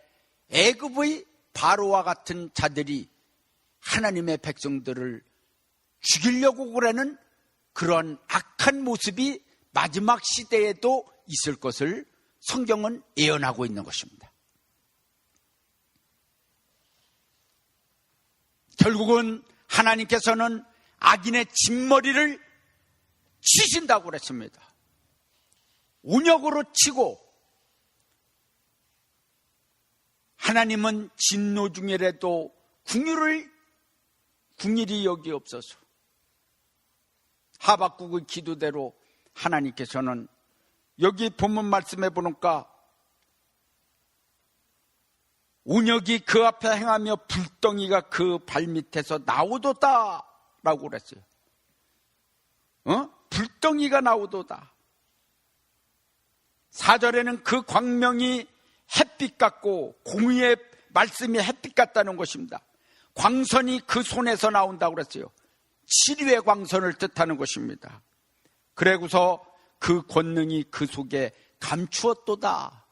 애굽의 바로와 같은 자들이 하나님의 백성들을 죽이려고 그러는 그러한 악한 모습이 마지막 시대에도 있을 것을 성경은 예언하고 있는 것입니다. 결국은 하나님께서는 악인의 진머리를 치신다고 그랬습니다. 온역으로 치고, 하나님은 진노 중이라도 궁일이 여기옵소서. 하박국의 기도대로 하나님께서는 여기 본문 말씀해 보니까 온역이 그 앞에 행하며 불덩이가 그 발밑에서 나오도다 라고 그랬어요. 불덩이가 나오도다. 4절에는 그 광명이 햇빛 같고 공의의 말씀이 햇빛 같다는 것입니다. 광선이 그 손에서 나온다고 그랬어요. 치료의 광선을 뜻하는 것입니다. 그래고서 그 권능이 그 속에 감추었도다.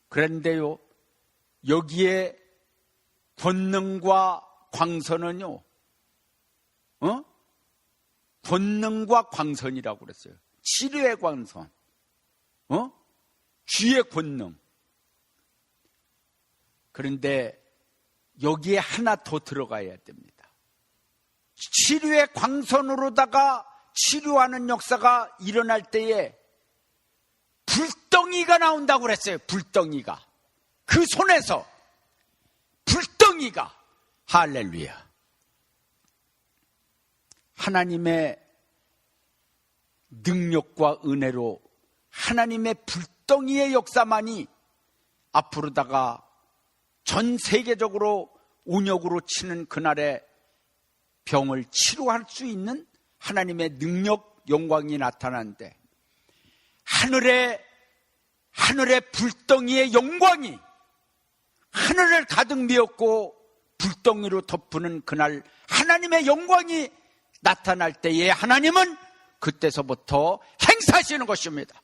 그런데요, 여기에 권능과 광선은요, 권능과 광선이라고 그랬어요. 치료의 광선, 주의 권능. 그런데 여기에 하나 더 들어가야 됩니다. 치료의 광선으로다가 치료하는 역사가 일어날 때에 불덩이가 나온다고 그랬어요. 불덩이가. 그 손에서 불덩이가. 할렐루야. 하나님의 능력과 은혜로 하나님의 불덩이의 역사만이 앞으로다가 전 세계적으로 온역으로 치는 그날에 병을 치료할 수 있는 하나님의 능력, 영광이 나타나는데 하늘의 불덩이의 영광이 하늘을 가득 메웠고 불덩이로 덮는 그날 하나님의 영광이 나타날 때에 하나님은 그때서부터 행사하시는 것입니다.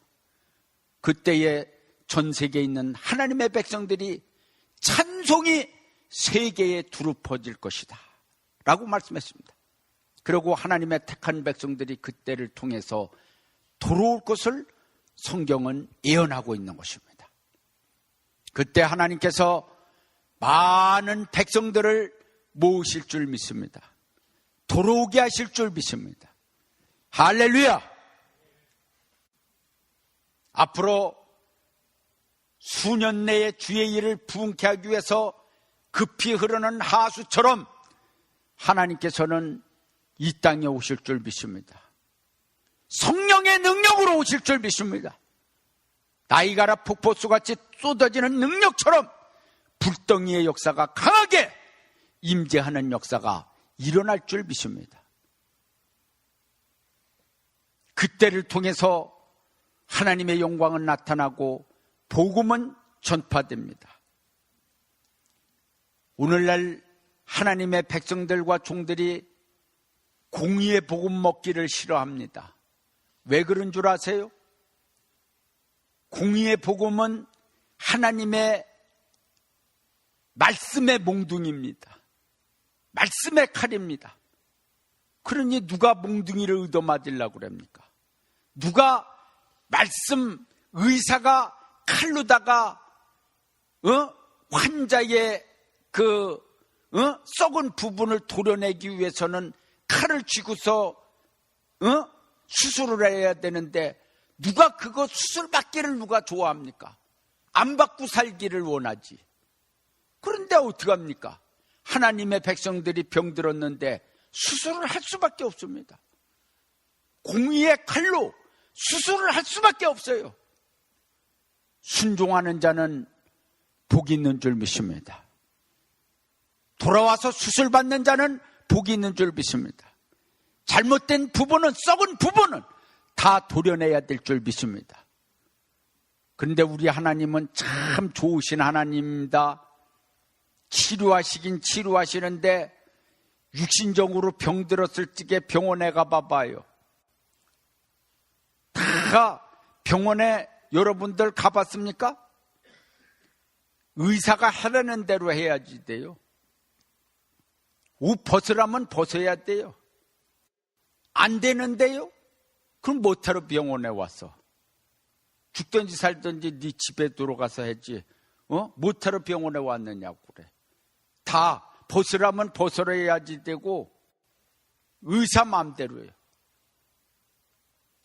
그때에 전 세계에 있는 하나님의 백성들이 찬송이 세계에 두루 퍼질 것이다 라고 말씀했습니다. 그리고 하나님의 택한 백성들이 그때를 통해서 돌아올 것을 성경은 예언하고 있는 것입니다. 그때 하나님께서 많은 백성들을 모으실 줄 믿습니다. 돌아오게 하실 줄 믿습니다. 할렐루야! 앞으로 수년 내에 주의 일을 부흥케 하기 위해서 급히 흐르는 하수처럼 하나님께서는 이 땅에 오실 줄 믿습니다. 성령의 능력으로 오실 줄 믿습니다. 나이가라 폭포수같이 쏟아지는 능력처럼 불덩이의 역사가 강하게 임재하는 역사가 일어날 줄 믿습니다. 그때를 통해서 하나님의 영광은 나타나고 복음은 전파됩니다. 오늘날 하나님의 백성들과 종들이 공의의 복음 먹기를 싫어합니다. 왜 그런 줄 아세요? 공의의 복음은 하나님의 말씀의 몽둥이입니다. 말씀의 칼입니다. 그러니 누가 몽둥이를 얻어맞으려고 그럽니까? 누가 말씀 의사가 칼로다가 환자의 썩은 부분을 도려내기 위해서는 칼을 쥐고서 수술을 해야 되는데 누가 그거 수술 받기를 누가 좋아합니까? 안 받고 살기를 원하지. 그런데 어떡합니까? 하나님의 백성들이 병들었는데 수술을 할 수밖에 없습니다. 공의의 칼로 수술을 할 수밖에 없어요. 순종하는 자는 복이 있는 줄 믿습니다. 돌아와서 수술 받는 자는 복이 있는 줄 믿습니다. 잘못된 부분은, 썩은 부분은 다 도려내야 될 줄 믿습니다. 그런데 우리 하나님은 참 좋으신 하나님입니다. 치료하시긴 치료하시는데 육신적으로 병들었을 적에 병원에 가봐봐요. 다 병원에 여러분들 가봤습니까? 의사가 하라는 대로 해야지 돼요. 옷 벗으라면 벗어야 돼요. 안 되는데요? 그럼 못하러 병원에 와서 죽든지 살든지 네 집에 들어가서 했지. 못하러 병원에 왔느냐고 그래. 다 벗으라면 벗으라 해야지 되고 의사 마음대로예요.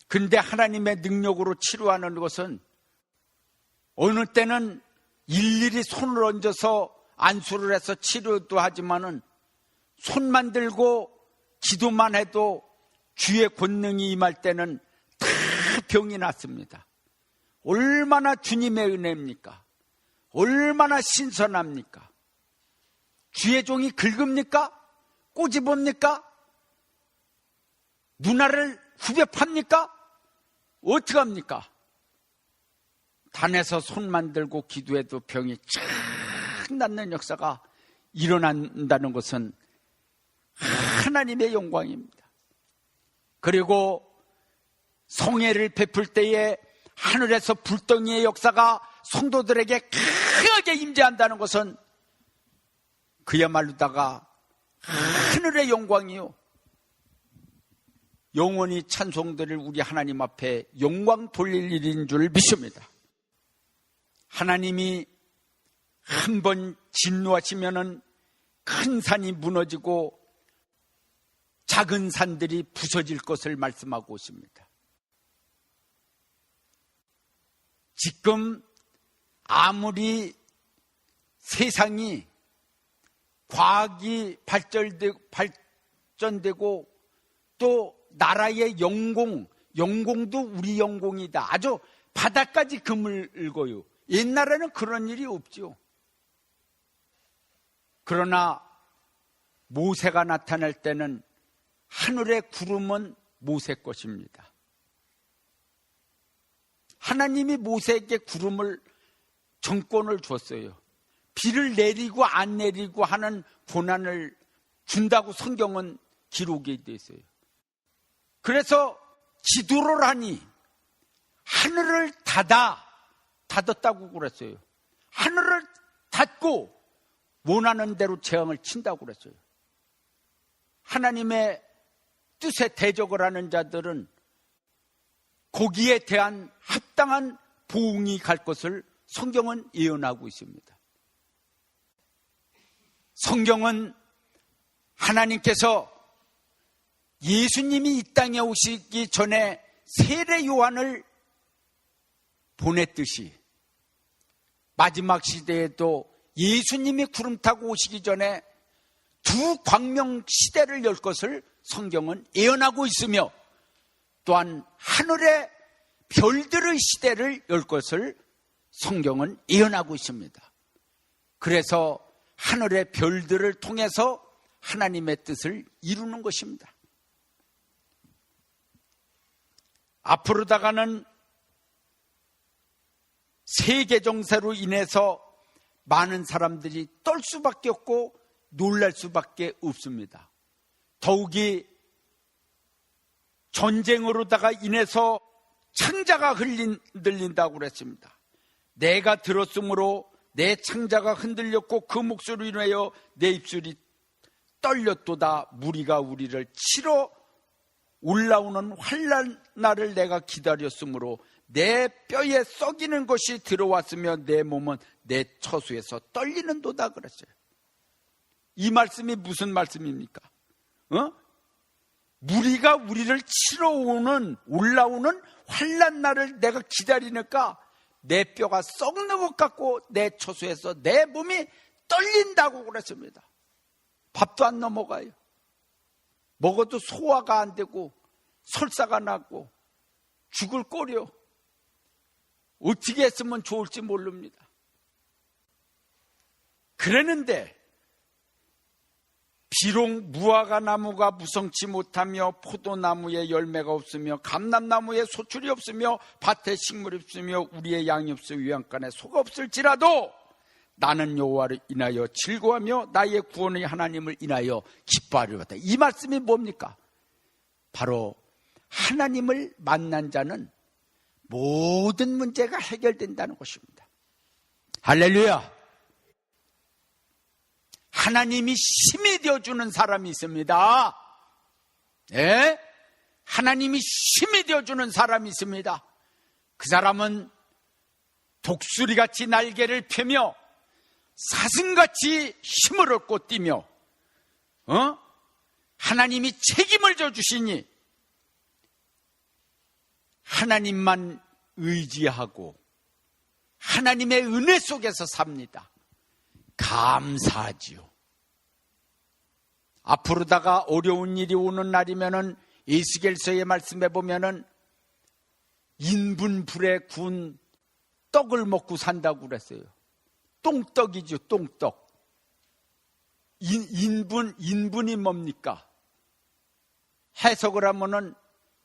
근데 하나님의 능력으로 치료하는 것은 어느 때는 일일이 손을 얹어서 안수를 해서 치료도 하지만은 손만 들고 기도만 해도 주의 권능이 임할 때는 다 병이 났습니다. 얼마나 주님의 은혜입니까? 얼마나 신선합니까? 주의 종이 긁읍니까? 꼬집읍니까? 누나를 후벼 팝니까? 어떡합니까? 단에서 손만 들고 기도해도 병이 쫙 낫는 역사가 일어난다는 것은 하나님의 영광입니다. 그리고 성회를 베풀 때에 하늘에서 불덩이의 역사가 성도들에게 강하게 임재한다는 것은 그야말로다가 하늘의 영광이요. 영원히 찬송들을 우리 하나님 앞에 영광 돌릴 일인 줄 믿습니다. 하나님이 한번 진노하시면은 큰 산이 무너지고 작은 산들이 부서질 것을 말씀하고 있습니다. 지금 아무리 세상이 과학이 발전되고 또 나라의 영공도 우리 영공이다. 아주 바닥까지 그물고요. 옛날에는 그런 일이 없죠. 그러나 모세가 나타날 때는 하늘의 구름은 모세 것입니다. 하나님이 모세에게 구름을 정권을 줬어요. 비를 내리고 안 내리고 하는 고난을 준다고 성경은 기록이 되어 있어요. 그래서 기도를 하니 하늘을 닫았다고 그랬어요. 하늘을 닫고 원하는 대로 재앙을 친다고 그랬어요. 하나님의 뜻에 대적을 하는 자들은 거기에 대한 합당한 보응이 갈 것을 성경은 예언하고 있습니다. 성경은 하나님께서 예수님이 이 땅에 오시기 전에 세례 요한을 보냈듯이 마지막 시대에도 예수님이 구름 타고 오시기 전에 두 광명 시대를 열 것을 성경은 예언하고 있으며 또한 하늘의 별들의 시대를 열 것을 성경은 예언하고 있습니다. 그래서 하늘의 별들을 통해서 하나님의 뜻을 이루는 것입니다. 앞으로다가는 세계 정세로 인해서 많은 사람들이 떨 수밖에 없고 놀랄 수밖에 없습니다. 더욱이 전쟁으로다가 인해서 창자가 흔들린다고 그랬습니다. 내가 들었으므로 내 창자가 흔들렸고 그 목소리로 인하여 내 입술이 떨렸도다. 무리가 우리를 치러 올라오는 환난 날을 내가 기다렸으므로 내 뼈에 썩이는 것이 들어왔으며 내 몸은 내 처수에서 떨리는도다 그랬어요. 이 말씀이 무슨 말씀입니까? 무리가 우리를 치러 올라오는 환난 날을 내가 기다리니까 내 뼈가 썩는 것 같고 내 처수에서 내 몸이 떨린다고 그랬습니다. 밥도 안 넘어가요. 먹어도 소화가 안 되고 설사가 나고 죽을 꼴이요. 어떻게 했으면 좋을지 모릅니다. 그랬는데 비록 무화과 나무가 무성치 못하며 포도나무에 열매가 없으며 감람나무에 소출이 없으며 밭에 식물이 없으며 우리의 양이 없으며 위안간에 소가 없을지라도 나는 여호와를 인하여 즐거워하며 나의 구원의 하나님을 인하여 기뻐하리로다. 이 말씀이 뭡니까? 바로 하나님을 만난 자는 모든 문제가 해결된다는 것입니다. 할렐루야. 하나님이 힘이 되어주는 사람이 있습니다. 예? 하나님이 힘이 되어주는 사람이 있습니다. 그 사람은 독수리같이 날개를 펴며 사슴같이 힘을 얻고 뛰며 하나님이 책임을 져주시니 하나님만 의지하고 하나님의 은혜 속에서 삽니다. 감사하지요. 앞으로다가 어려운 일이 오는 날이면은 에스겔서의 말씀에 보면은 인분불에 구운 떡을 먹고 산다고 그랬어요. 똥떡이죠, 똥떡. 인분이 뭡니까? 해석을 하면은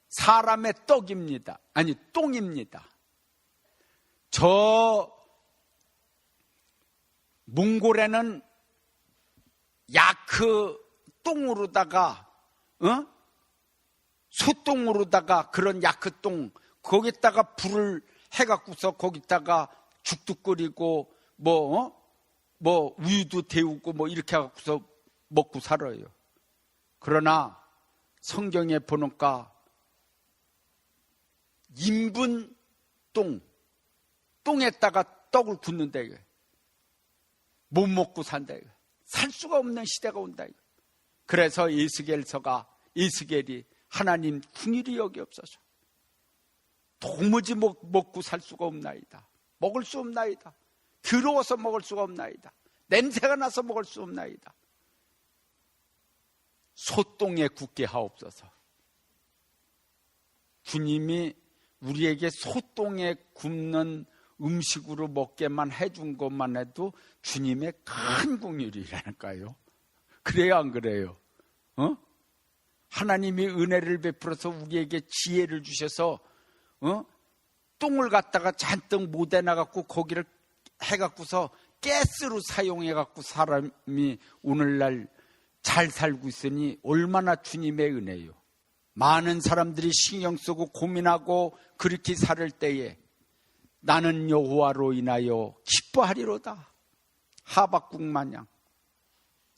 사람의 떡입니다. 아니, 똥입니다. 저 몽골에는 야크 똥으로다가 소똥으로다가 그런 야크 똥 거기다가 불을 해갖고서 거기다가 죽도 끓이고 뭐 우유도 데우고 뭐 이렇게 해갖고서 먹고 살아요. 그러나 성경에 보니까 인분 똥에다가 떡을 굽는다 이거. 못 먹고 산다 이거. 살 수가 없는 시대가 온다 이거. 그래서 에스겔이 하나님 긍휼히 여기옵소서. 도무지 먹고 살 수가 없나이다. 먹을 수 없나이다. 더러워서 먹을 수가 없나이다. 냄새가 나서 먹을 수 없나이다. 소똥에 굳게 하옵소서. 주님이 우리에게 소똥에 굽는 음식으로 먹게만 해준 것만 해도 주님의 큰 긍휼이라니까요. 그래요, 안 그래요? 하나님이 은혜를 베풀어서 우리에게 지혜를 주셔서 똥을 갖다가 잔뜩 못해 나갖고 거기를 해갖고서 가스로 사용해갖고 사람이 오늘날 잘 살고 있으니 얼마나 주님의 은혜요. 많은 사람들이 신경 쓰고 고민하고 그렇게 살 때에 나는 여호와로 인하여 기뻐하리로다. 하박국 마냥.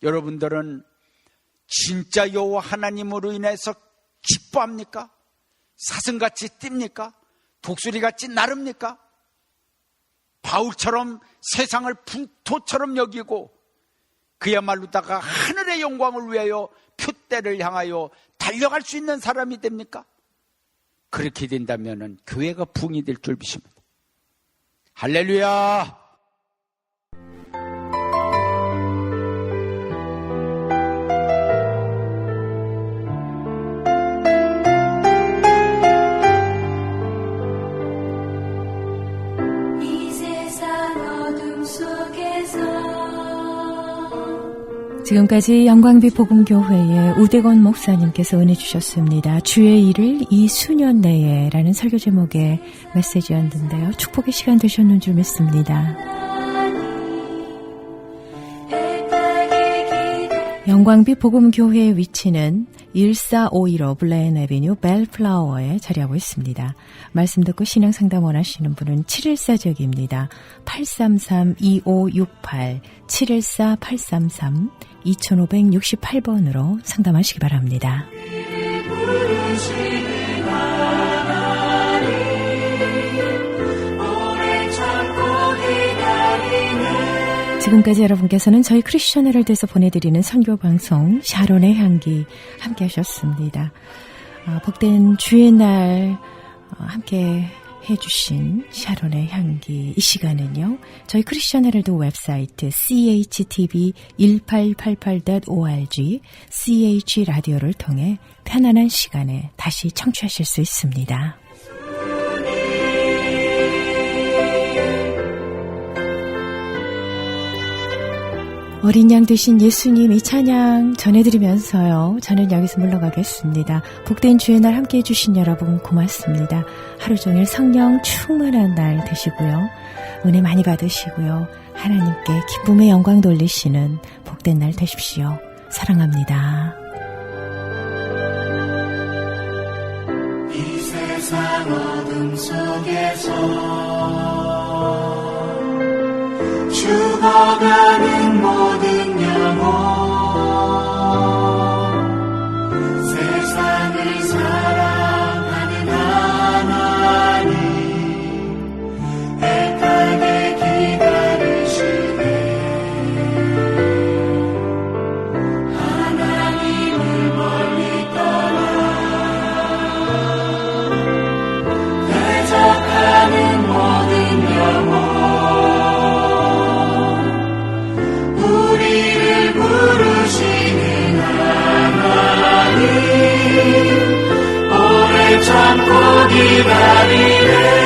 여러분들은 진짜 여호와 하나님으로 인해서 기뻐합니까? 사슴같이 뜁니까? 독수리같이 나릅니까? 바울처럼 세상을 불토처럼 여기고 그야말로다가 하늘의 영광을 위하여 표대를 향하여 달려갈 수 있는 사람이 됩니까? 그렇게 된다면 교회가 붕이 될 줄 믿습니다. 할렐루야! 지금까지 영광빛 복음교회의 우대건 목사님께서 은혜 주셨습니다. 주의 일을 이 수년 내에 라는 설교 제목의 메시지였는데요. 축복의 시간 되셨는 줄 믿습니다. 영광빛 복음교회의 위치는 1451호 블레인 애비뉴 벨플라워에 자리하고 있습니다. 말씀 듣고 신앙 상담 원하시는 분은 714적입니다. 833-2568, 714-833-2568번으로 상담하시기 바랍니다. 지금까지 여러분께서는 저희 크리스천 헤럴드에서 보내드리는 선교방송 샤론의 향기 함께 하셨습니다. 복된 주의 날 함께 해주신 샤론의 향기 이 시간은요. 저희 크리스천 헤럴드 웹사이트chtv1888.org ch라디오를 통해 편안한 시간에 다시 청취하실 수 있습니다. 어린 양 되신 예수님 이 찬양 전해드리면서요. 저는 여기서 물러가겠습니다. 복된 주의 날 함께해 주신 여러분 고맙습니다. 하루 종일 성령 충만한 날 되시고요. 은혜 많이 받으시고요. 하나님께 기쁨의 영광 돌리시는 복된 날 되십시오. 사랑합니다. 이 세상 어둠 속에서 죽어가는 모든 영혼 세상을 사랑하는 하나님 애타게 기다리시네 하나님을 멀리 떠나 대적하는 모든 영혼 부르시는 하나님 오래 참고 기다리네